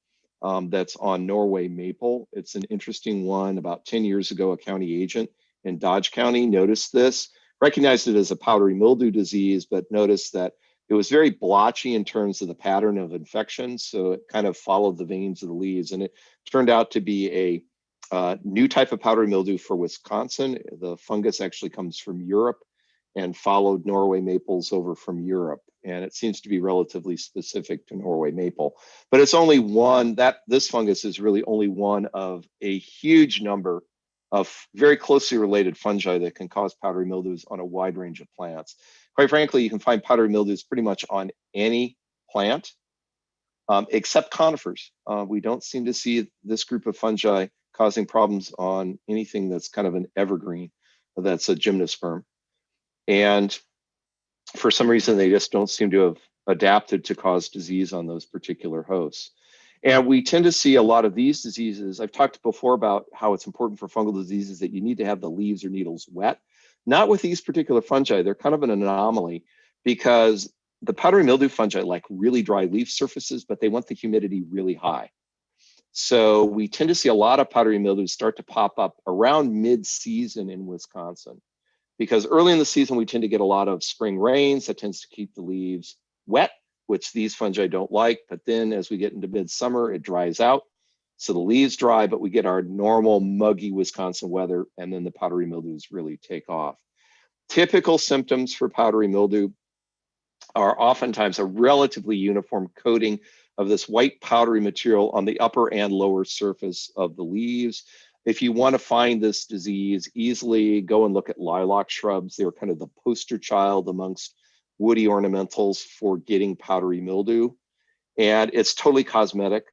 that's on Norway maple. It's an interesting one. About 10 years ago, a county agent in Dodge County noticed this, recognized it as a powdery mildew disease, but noticed that it was very blotchy in terms of the pattern of infection. So it kind of followed the veins of the leaves, and it turned out to be a new type of powdery mildew for Wisconsin. The fungus actually comes from Europe and followed Norway maples over from Europe. And it seems to be relatively specific to Norway maple. But it's only one, this fungus is really only one of a huge number of very closely related fungi that can cause powdery mildews on a wide range of plants. Quite frankly, you can find powdery mildews pretty much on any plant, except conifers. We don't seem to see this group of fungi causing problems on anything that's kind of an evergreen, that's a gymnosperm. And for some reason, they just don't seem to have adapted to cause disease on those particular hosts. And we tend to see a lot of these diseases. I've talked before about how it's important for fungal diseases that you need to have the leaves or needles wet. Not with these particular fungi. They're kind of an anomaly because the powdery mildew fungi like really dry leaf surfaces, but they want the humidity really high. So we tend to see a lot of powdery mildews start to pop up around mid-season in Wisconsin, because early in the season, we tend to get a lot of spring rains that tends to keep the leaves wet, which these fungi don't like. But then as we get into midsummer, it dries out. So the leaves dry, but we get our normal muggy Wisconsin weather, and then the powdery mildews really take off. Typical symptoms for powdery mildew are oftentimes a relatively uniform coating of this white powdery material on the upper and lower surface of the leaves. If you want to find this disease easily, go and look at lilac shrubs. They're kind of the poster child amongst woody ornamentals for getting powdery mildew. And it's totally cosmetic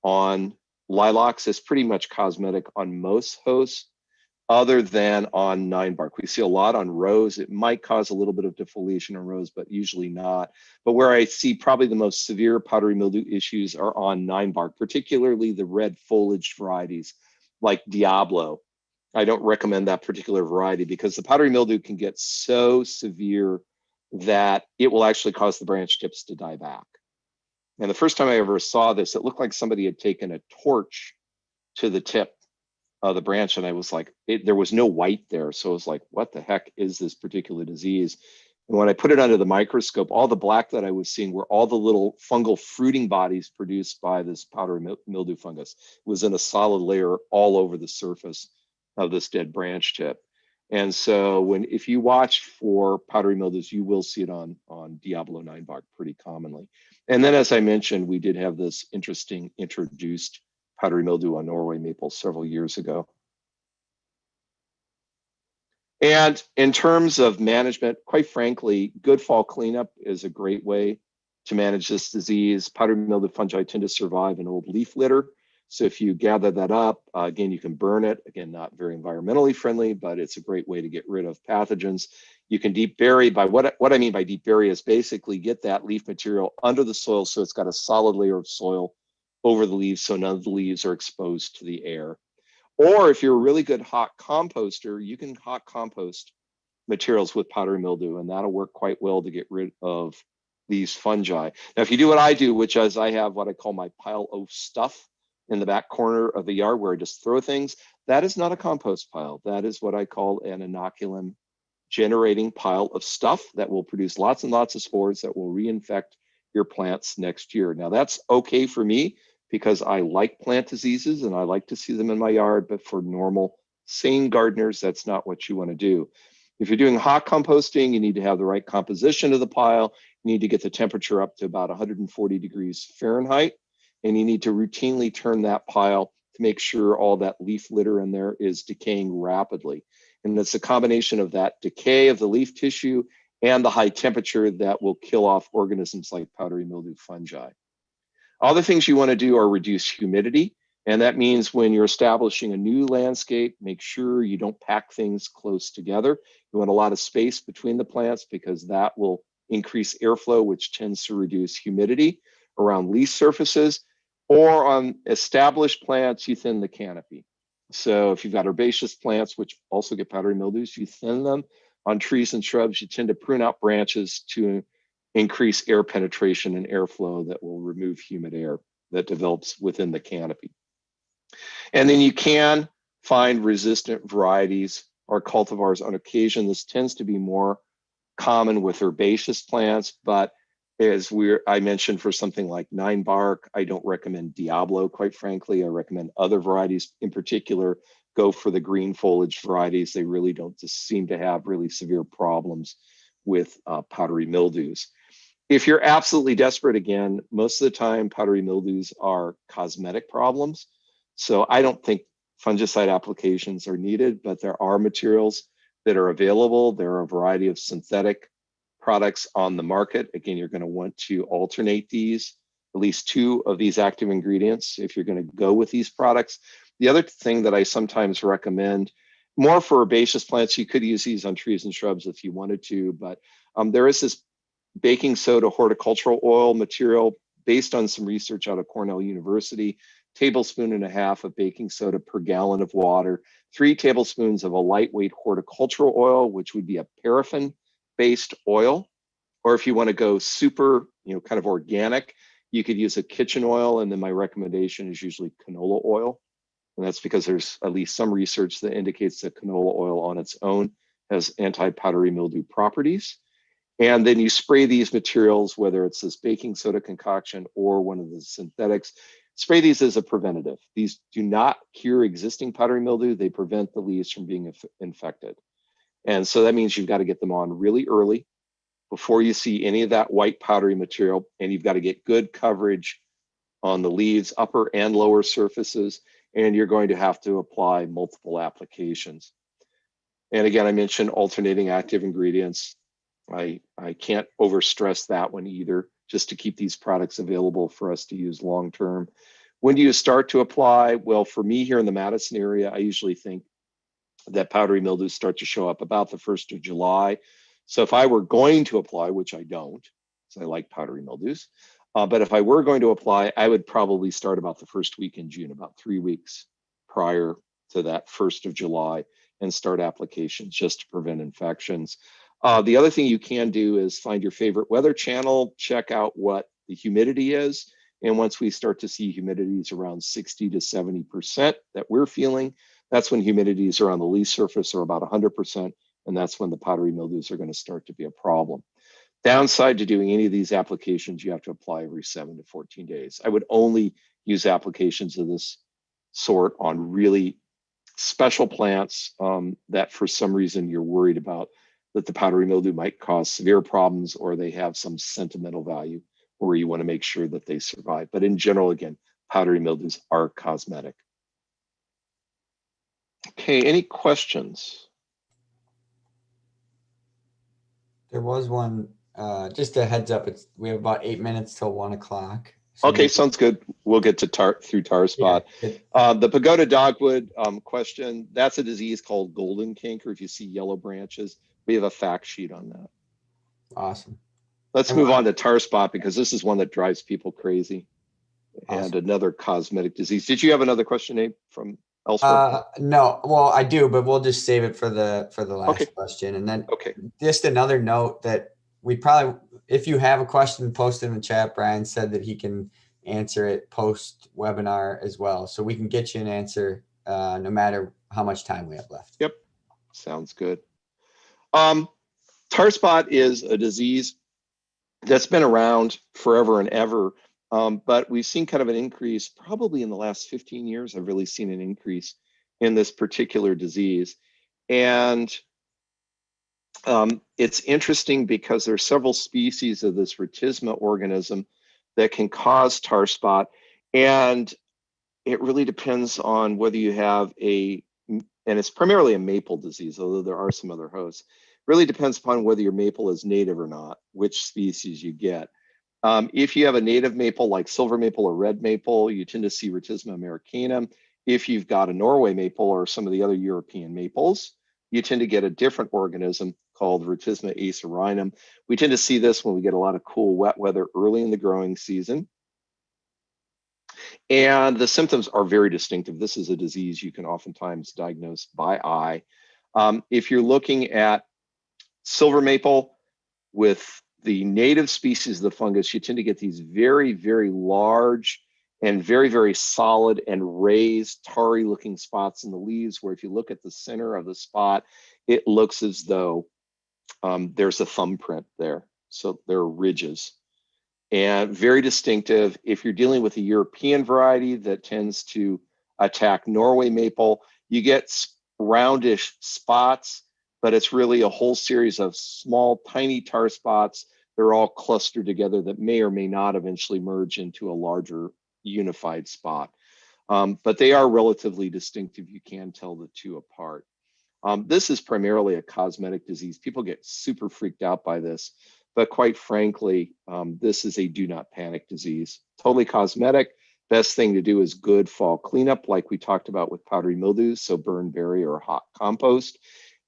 on lilacs. It's pretty much cosmetic on most hosts, other than on 9-bark. We see a lot on rose. It might cause a little bit of defoliation on rose, but usually not. But where I see probably the most severe powdery mildew issues are on 9-bark, particularly the red foliaged varieties like Diablo. I don't recommend that particular variety because the powdery mildew can get so severe that it will actually cause the branch tips to die back. And the first time I ever saw this, it looked like somebody had taken a torch to the tip of the branch, and I was like, there was no white there. So I was like, what the heck is this particular disease? And when I put it under the microscope, all the black that I was seeing were all the little fungal fruiting bodies produced by this powdery mildew fungus. It was in a solid layer all over the surface of this dead branch tip. And so if you watch for powdery mildews, you will see it on Diablo 9-bark pretty commonly. And then, as I mentioned, we did have this interesting introduced powdery mildew on Norway maple several years ago. And in terms of management, quite frankly, good fall cleanup is a great way to manage this disease. Powdery mildew fungi tend to survive in old leaf litter. So if you gather that up, again, you can burn it. Again, not very environmentally friendly, but it's a great way to get rid of pathogens. You can deep bury. By what I mean by deep bury is basically get that leaf material under the soil so it's got a solid layer of soil over the leaves so none of the leaves are exposed to the air. Or if you're a really good hot composter, you can hot compost materials with powdery mildew, and that'll work quite well to get rid of these fungi. Now, if you do what I do, which is I have what I call my pile of stuff in the back corner of the yard where I just throw things, that is not a compost pile. That is what I call an inoculum generating pile of stuff that will produce lots and lots of spores that will reinfect your plants next year. Now, that's okay for me because I like plant diseases and I like to see them in my yard, but for normal sane gardeners, that's not what you want to do. If you're doing hot composting, you need to have the right composition of the pile. You need to get the temperature up to about 140 degrees Fahrenheit, and you need to routinely turn that pile to make sure all that leaf litter in there is decaying rapidly. And it's a combination of that decay of the leaf tissue and the high temperature that will kill off organisms like powdery mildew fungi. Other things you want to do are reduce humidity. And that means when you're establishing a new landscape, make sure you don't pack things close together. You want a lot of space between the plants because that will increase airflow, which tends to reduce humidity around leaf surfaces. Or on established plants, you thin the canopy. So if you've got herbaceous plants, which also get powdery mildews, you thin them. On trees and shrubs, you tend to prune out branches to increase air penetration and airflow that will remove humid air that develops within the canopy. And then you can find resistant varieties or cultivars on occasion. This tends to be more common with herbaceous plants, but as I mentioned, for something like 9-bark, I don't recommend Diablo, quite frankly. I recommend other varieties. In particular, go for the green foliage varieties. They really don't just seem to have really severe problems with powdery mildews. If you're absolutely desperate, again, most of the time, powdery mildews are cosmetic problems. So I don't think fungicide applications are needed, but there are materials that are available. There are a variety of synthetic products on the market. Again, you're going to want to alternate these, at least 2 of these active ingredients if you're going to go with these products. The other thing that I sometimes recommend, more for herbaceous plants, you could use these on trees and shrubs if you wanted to, but there is this baking soda horticultural oil material based on some research out of Cornell University, 1.5 tablespoons of baking soda per gallon of water, 3 tablespoons of a lightweight horticultural oil, which would be a paraffin-based oil. Or if you want to go super, kind of organic, you could use a kitchen oil. And then my recommendation is usually canola oil. And that's because there's at least some research that indicates that canola oil on its own has anti-powdery mildew properties. And then you spray these materials, whether it's this baking soda concoction or one of the synthetics, spray these as a preventative. These do not cure existing powdery mildew. They prevent the leaves from being infected. And so that means you've got to get them on really early before you see any of that white powdery material. And you've got to get good coverage on the leaves, upper and lower surfaces. And you're going to have to apply multiple applications. And again, I mentioned alternating active ingredients. I can't overstress that one either, just to keep these products available for us to use long-term. When do you start to apply? Well, for me here in the Madison area, I usually think that powdery mildews start to show up about the 1st of July. So if I were going to apply, which I don't, because I like powdery mildews, but if I were going to apply, I would probably start about the first week in June, about 3 weeks prior to that 1st of July, and start applications just to prevent infections. The other thing you can do is find your favorite weather channel, check out what the humidity is. And once we start to see humidities around 60 to 70% that we're feeling, that's when humidities around the leaf surface are about 100%. And that's when the powdery mildews are going to start to be a problem. Downside to doing any of these applications, you have to apply every 7 to 14 days. I would only use applications of this sort on really special plants that for some reason you're worried about that the powdery mildew might cause severe problems, or they have some sentimental value where you want to make sure that they survive. But in general, again, powdery mildews are cosmetic. Okay, any questions? There was one, just a heads up, we have about 8 minutes till 1 o'clock. So Okay, sounds good. We'll get to tar spot. Yeah, the pagoda dogwood question, that's a disease called golden canker. If you see yellow branches, we have a fact sheet on that. Awesome. Let's move on to tar spot, because this is one that drives people crazy. Awesome. And another cosmetic disease. Did you have another question, Abe, from elsewhere? No, well, I do, but we'll just save it for the last question. And then just another note that we probably, if you have a question, post it in the chat. Brian said that he can answer it post webinar as well. So we can get you an answer no matter how much time we have left. Yep. Sounds good. Tar spot is a disease that's been around forever and ever. But we've seen kind of an increase, probably in the last 15 years, I've really seen an increase in this particular disease. And it's interesting because there are several species of this Rhizosphaera organism that can cause tar spot. And it really depends on whether you have and it's primarily a maple disease, although there are some other hosts. Really depends upon whether your maple is native or not, which species you get. If you have a native maple like silver maple or red maple, you tend to see Rhizosphaera americanum. If you've got a Norway maple or some of the other European maples, you tend to get a different organism called Rhizosphaera acerinum. We tend to see this when we get a lot of cool wet weather early in the growing season. And the symptoms are very distinctive. This is a disease you can oftentimes diagnose by eye. If you're looking at silver maple with the native species of the fungus, you tend to get these very, very large and very, very solid and raised tarry looking spots in the leaves, where if you look at the center of the spot, it looks as though there's a thumbprint there. So there are ridges. And very distinctive. If you're dealing with a European variety that tends to attack Norway maple, you get roundish spots, but it's really a whole series of small, tiny tar spots. They're all clustered together that may or may not eventually merge into a larger unified spot. But they are relatively distinctive. You can tell the two apart. This is primarily a cosmetic disease. People get super freaked out by this. But quite frankly, this is a do not panic disease. Totally cosmetic. Best thing to do is good fall cleanup, like we talked about with powdery mildews, so burn, bury, or hot compost.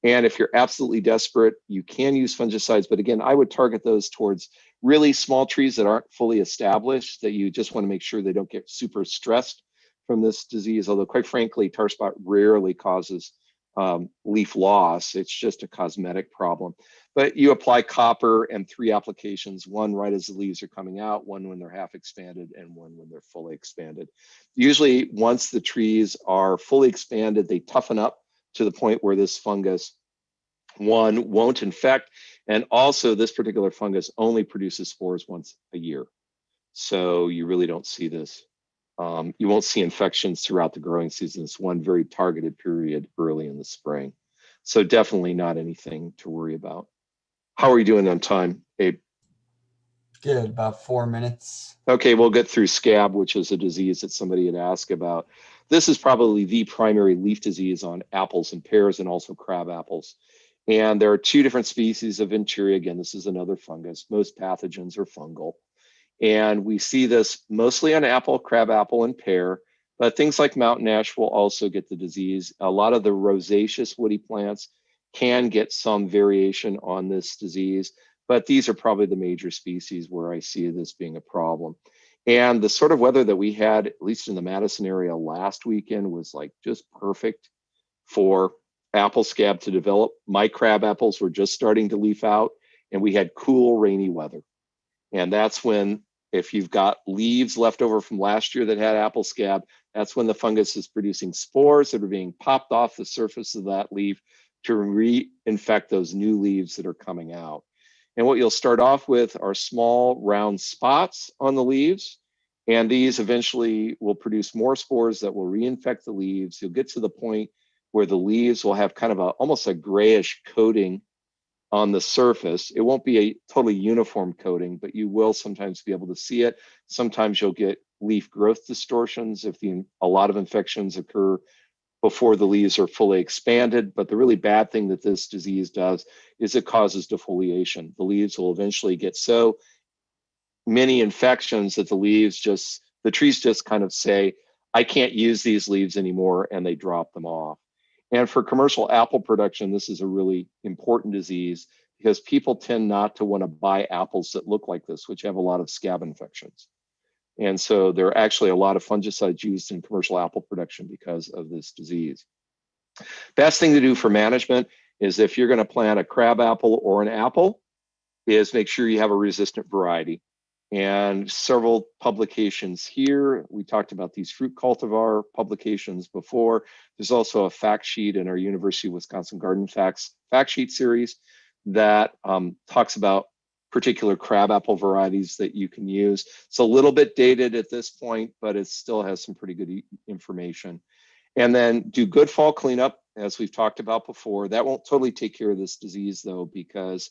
And if you're absolutely desperate, you can use fungicides. But again, I would target those towards really small trees that aren't fully established, that you just want to make sure they don't get super stressed from this disease. Although quite frankly, tar spot rarely causes leaf loss. It's just a cosmetic problem. But you apply copper and 3 applications, one right as the leaves are coming out, one when they're half expanded, and one when they're fully expanded. Usually once the trees are fully expanded, they toughen up to the point where this fungus, one, won't infect. And also this particular fungus only produces spores once a year. So you really don't see this. You won't see infections throughout the growing season. It's one very targeted period early in the spring. So definitely not anything to worry about. How are you doing on time, Abe? Good, about 4 minutes. Okay, we'll get through scab, which is a disease that somebody had asked about. This is probably the primary leaf disease on apples and pears and also crab apples. And there are 2 different species of Venturi. Again, this is another fungus. Most pathogens are fungal. And we see this mostly on apple, crab apple, and pear. But things like mountain ash will also get the disease. A lot of the rosaceous woody plants can get some variation on this disease, but these are probably the major species where I see this being a problem. And the sort of weather that we had, at least in the Madison area last weekend, was like just perfect for apple scab to develop. My crab apples were just starting to leaf out, and we had cool, rainy weather. And that's when, if you've got leaves left over from last year that had apple scab, that's when the fungus is producing spores that are being popped off the surface of that leaf to reinfect those new leaves that are coming out. And what you'll start off with are small round spots on the leaves. And these eventually will produce more spores that will reinfect the leaves. You'll get to the point where the leaves will have kind of almost a grayish coating on the surface. It won't be a totally uniform coating, but you will sometimes be able to see it. Sometimes you'll get leaf growth distortions if a lot of infections occur before the leaves are fully expanded. But the really bad thing that this disease does is it causes defoliation. The leaves will eventually get so many infections that the trees just kind of say, I can't use these leaves anymore, and they drop them off. And for commercial apple production, this is a really important disease because people tend not to want to buy apples that look like this, which have a lot of scab infections. And so there are actually a lot of fungicides used in commercial apple production because of this disease. Best thing to do for management is, if you're going to plant a crab apple or an apple, is make sure you have a resistant variety. And several publications here, we talked about these fruit cultivar publications before. There's also a fact sheet in our University of Wisconsin Garden Facts fact sheet series that talks about particular crabapple varieties that you can use. It's a little bit dated at this point, but it still has some pretty good information. And then do good fall cleanup, as we've talked about before. That won't totally take care of this disease though, because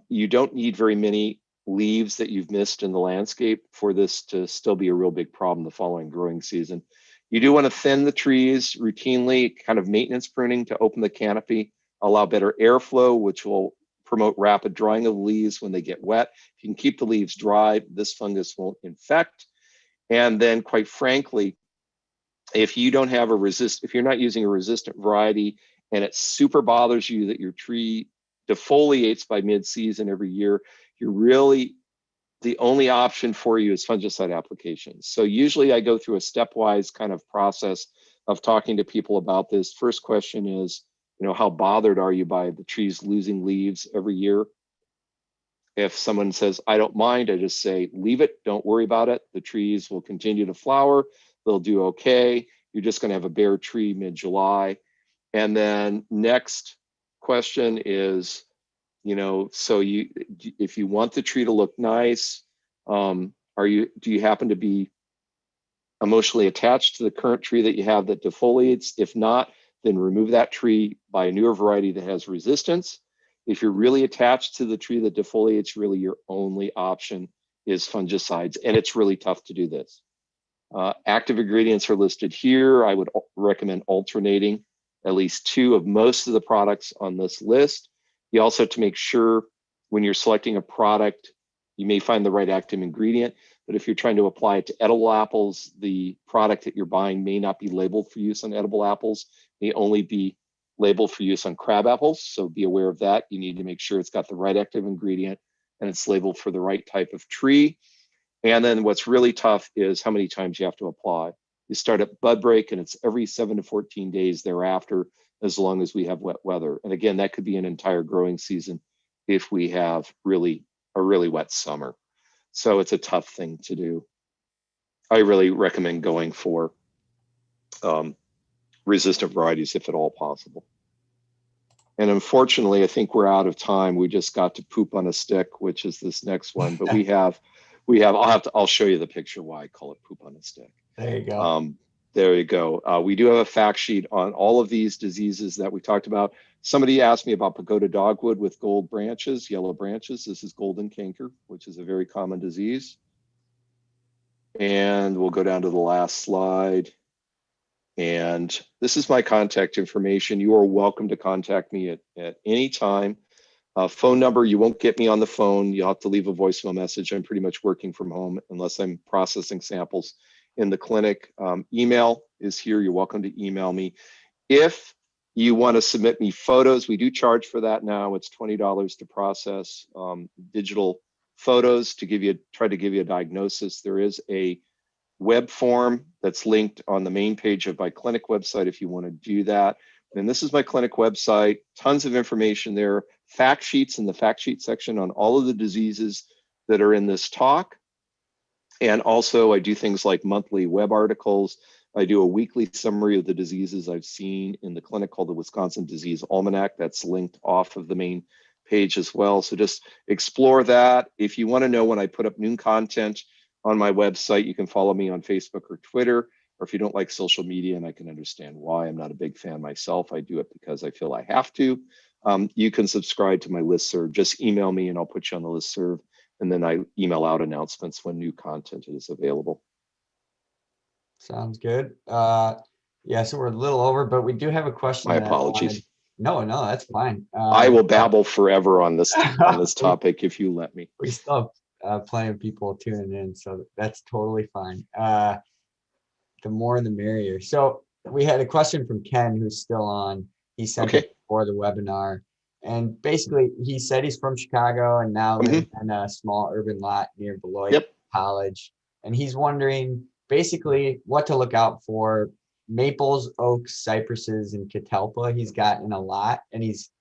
you don't need very many leaves that you've missed in the landscape for this to still be a real big problem the following growing season. You do want to thin the trees routinely, kind of maintenance pruning to open the canopy, allow better airflow, which will promote rapid drying of leaves when they get wet. If you can keep the leaves dry, this fungus won't infect. And then quite frankly, if you don't have if you're not using a resistant variety and it super bothers you that your tree defoliates by mid-season every year, you're really, the only option for you is fungicide applications. So usually I go through a stepwise kind of process of talking to people about this. First question is, how bothered are you by the trees losing leaves every year? If someone says, I don't mind, I just say, leave it, don't worry about it. The trees will continue to flower, they'll do okay. You're just gonna have a bare tree mid-July. And then next question is, so if you want the tree to look nice, do you happen to be emotionally attached to the current tree that you have that defoliates? If not, then remove that tree, buy a newer variety that has resistance. If you're really attached to the tree that defoliates, really your only option is fungicides, and it's really tough to do this. Active ingredients are listed here. I would recommend alternating at least 2 of most of the products on this list. You also have to make sure when you're selecting a product, you may find the right active ingredient, but if you're trying to apply it to edible apples, the product that you're buying may not be labeled for use on edible apples, may only be labeled for use on crab apples. So be aware of that. You need to make sure it's got the right active ingredient and it's labeled for the right type of tree. And then what's really tough is how many times you have to apply. You start at bud break and it's every 7 to 14 days thereafter, as long as we have wet weather. And again, that could be an entire growing season if we have a really wet summer. So it's a tough thing to do. I really recommend going for resistant varieties if at all possible. And unfortunately, I think we're out of time. We just got to poop on a stick, which is this next one. But I'll show you the picture why I call it poop on a stick. There you go. There you go. We do have a fact sheet on all of these diseases that we talked about. Somebody asked me about pagoda dogwood with gold branches, yellow branches. This is golden canker, which is a very common disease. And we'll go down to the last slide. And this is my contact information. You are welcome to contact me at any time. Phone number, you won't get me on the phone. You'll have to leave a voicemail message. I'm pretty much working from home unless I'm processing samples in the clinic. Email is here. You're welcome to email me. If you want to submit me photos, we do charge for that now. It's $20 to process digital photos to try to give you a diagnosis. There is a web form that's linked on the main page of my clinic website if you want to do that. And this is my clinic website, tons of information there, fact sheets in the fact sheet section on all of the diseases that are in this talk. And also I do things like monthly web articles. I do a weekly summary of the diseases I've seen in the clinic called the Wisconsin Disease Almanac. That's linked off of the main page as well. So just explore that. If you want to know when I put up new content on my website, you can follow me on Facebook or Twitter. Or if you don't like social media, and I can understand why, I'm not a big fan myself. I do it because I feel I have to. You can subscribe to my listserv. Just email me and I'll put you on the listserv. And then I email out announcements when new content is available. Sounds good. Yeah, so we're a little over, but we do have a question. My apologies. No, that's fine. I will babble forever on this topic if you let me. We still have plenty of people tuning in, so that's totally fine. The more the merrier. So we had a question from Ken, who's still on. He sent it before the webinar. And basically, he said he's from Chicago and now lives in a small urban lot near Beloit College. And he's wondering basically what to look out for: maples, oaks, cypresses, and catalpa. He's got in a lot, and he just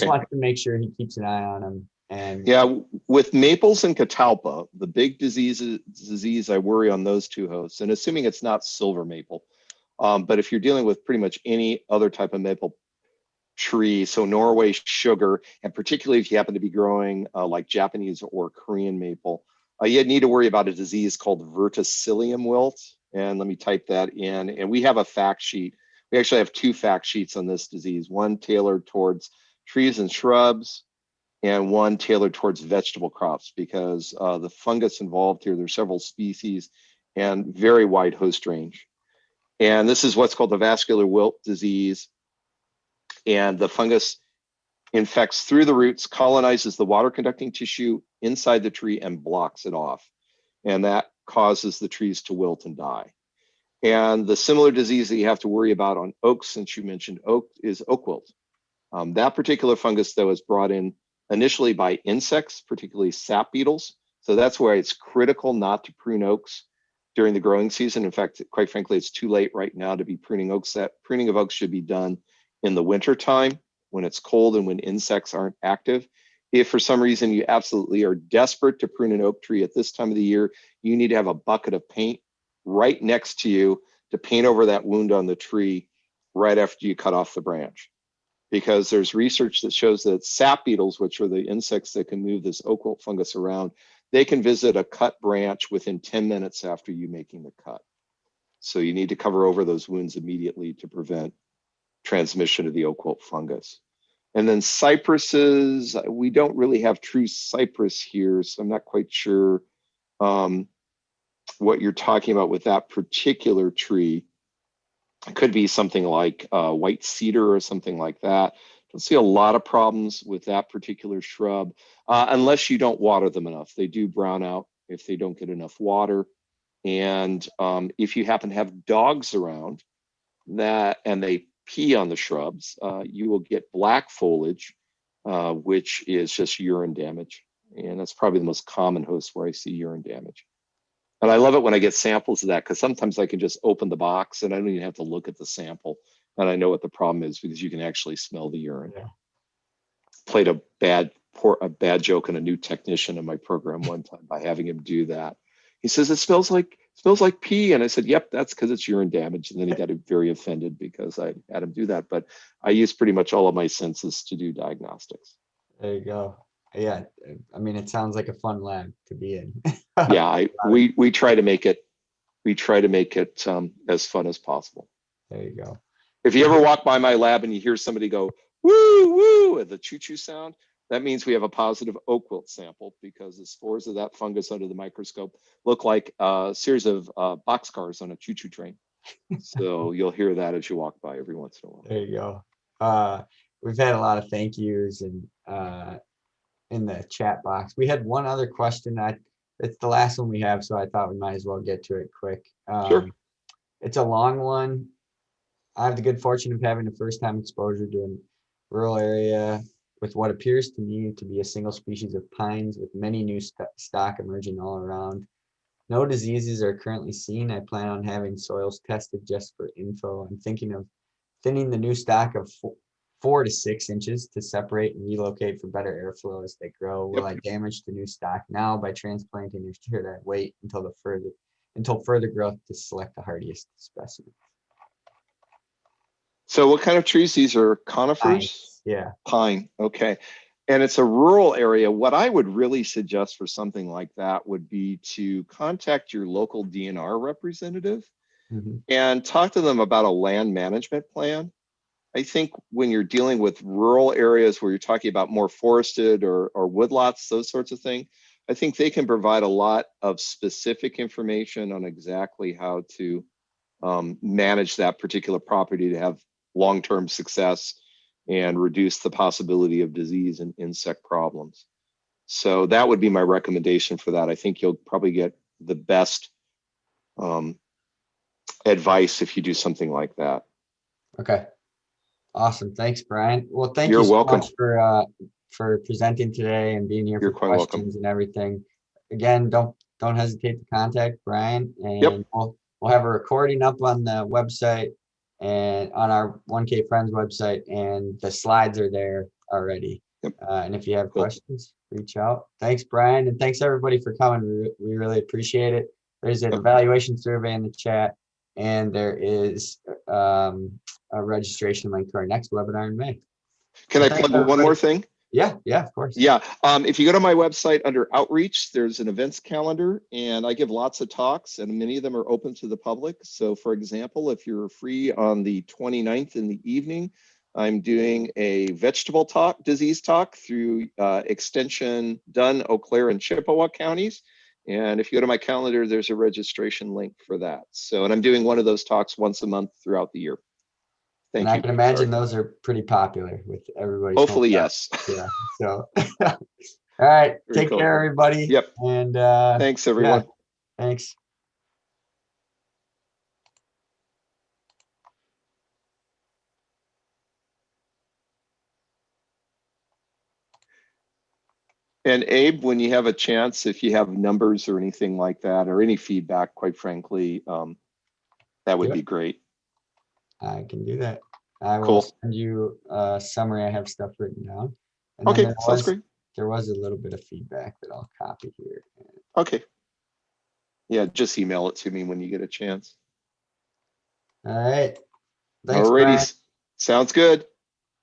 wants to make sure he keeps an eye on them. And yeah, with maples and catalpa, the big disease I worry on those two hosts, and assuming it's not silver maple, but if you're dealing with pretty much any other type of maple tree, so Norway sugar, and particularly if you happen to be growing like Japanese or Korean maple, you need to worry about a disease called verticillium wilt. And let me type that in. And we have a fact sheet We actually have 2 fact sheets on this disease, one tailored towards trees and shrubs and one tailored towards vegetable crops, because the fungus involved here, there's several species and very wide host range. And this is what's called the vascular wilt disease. And the fungus infects through the roots, colonizes the water conducting tissue inside the tree and blocks it off. And that causes the trees to wilt and die. And the similar disease that you have to worry about on oaks, since you mentioned oak, is oak wilt. That particular fungus, though, is brought in initially by insects, particularly sap beetles. So that's why it's critical not to prune oaks during the growing season. In fact, quite frankly, it's too late right now to be pruning oaks. That pruning of oaks should be done in the winter time when it's cold and when insects aren't active. If for some reason you absolutely are desperate to prune an oak tree at this time of the year, you need to have a bucket of paint right next to you to paint over that wound on the tree right after you cut off the branch. Because there's research that shows that sap beetles, which are the insects that can move this oak wilt fungus around, they can visit a cut branch within 10 minutes after you making the cut. So you need to cover over those wounds immediately to prevent transmission of the oak wilt fungus. And then cypresses, we don't really have true cypress here, so I'm not quite sure what you're talking about with that particular tree. It could be something like white cedar or something like that. Don't see a lot of problems with that particular shrub unless you don't water them enough. They do brown out if they don't get enough water. And if you happen to have dogs around that and they pee on the shrubs, you will get black foliage, which is just urine damage. And that's probably the most common host where I see urine damage. And I love it when I get samples of that, because sometimes I can just open the box and I don't even have to look at the sample. And I know what the problem is because you can actually smell the urine. Yeah. Played a bad joke on a new technician in my program one time by having him do that. He says, it smells like pee. And I said, yep, that's because it's urine damage. And then he got very offended because I had him do that. But I use pretty much all of my senses to do diagnostics. There you go. Yeah, I mean, it sounds like a fun lab to be in. Yeah, we try to make it as fun as possible. There you go. If you ever walk by my lab and you hear somebody go woo woo at the choo-choo sound, that means we have a positive oak wilt sample, because the spores of that fungus under the microscope look like a series of boxcars on a choo-choo train. So you'll hear that as you walk by every once in a while. There you go. We've had a lot of thank yous and in the chat box. We had one other question. It's the last one we have, so I thought we might as well get to it quick. Sure. It's a long one. I have the good fortune of having a first-time exposure to a rural area with what appears to me to be a single species of pines with many new stock emerging all around. No diseases are currently seen. I plan on having soils tested just for info. I'm thinking of thinning the new stock of 4 to 6 inches to separate and relocate for better airflow as they grow. Will I damage the new stock now by transplanting, or should I wait until further growth to select the hardiest specimen? So what kind of trees? These are conifers? Pines. Yeah. Pine. Okay. And it's a rural area. What I would really suggest for something like that would be to contact your local DNR representative and talk to them about a land management plan. I think when you're dealing with rural areas where you're talking about more forested or woodlots, those sorts of things, I think they can provide a lot of specific information on exactly how to manage that particular property to have long-term success and reduce the possibility of disease and insect problems. So that would be my recommendation for that. I think you'll probably get the best advice if you do something like that. Okay. Awesome. Thanks, Brian. Well, thank You're you so welcome. much for presenting today and being here You're for quite questions welcome. and everything. Again, don't hesitate to contact Brian, and Yep. we'll have a recording up on the website and on our 1K Friends website, and the slides are there already. Yep. And if you have Cool. questions, reach out. Thanks, Brian, and thanks everybody for coming. We really appreciate it. There's an evaluation survey in the chat, and there is a registration link to our next webinar in May. Can I plug one more thing? Yeah, of course. Yeah, if you go to my website under outreach, there's an events calendar, and I give lots of talks, and many of them are open to the public. So for example, if you're free on the 29th in the evening, I'm doing a vegetable disease talk through Extension, Dunn, Eau Claire, and Chippewa counties. And if you go to my calendar, there's a registration link for that. So, and I'm doing one of those talks once a month throughout the year. Thank And you. I can imagine Sorry. those are pretty popular with everybody. Hopefully, yes. Yeah. So, all right. Very Take cool. care, everybody. Yep. And Thanks, everyone. thanks. And Abe, when you have a chance, if you have numbers or anything like that, or any feedback, quite frankly, that would Yep. be great. I can do that. I will Cool. send you a summary. I have stuff written down. And then Okay, sounds great. there was a little bit of feedback that I'll copy here. Okay. Yeah, just email it to me when you get a chance. All right. Thanks, Alrighty. Brian. Sounds good.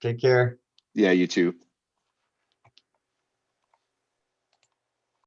Take care. Yeah, you too.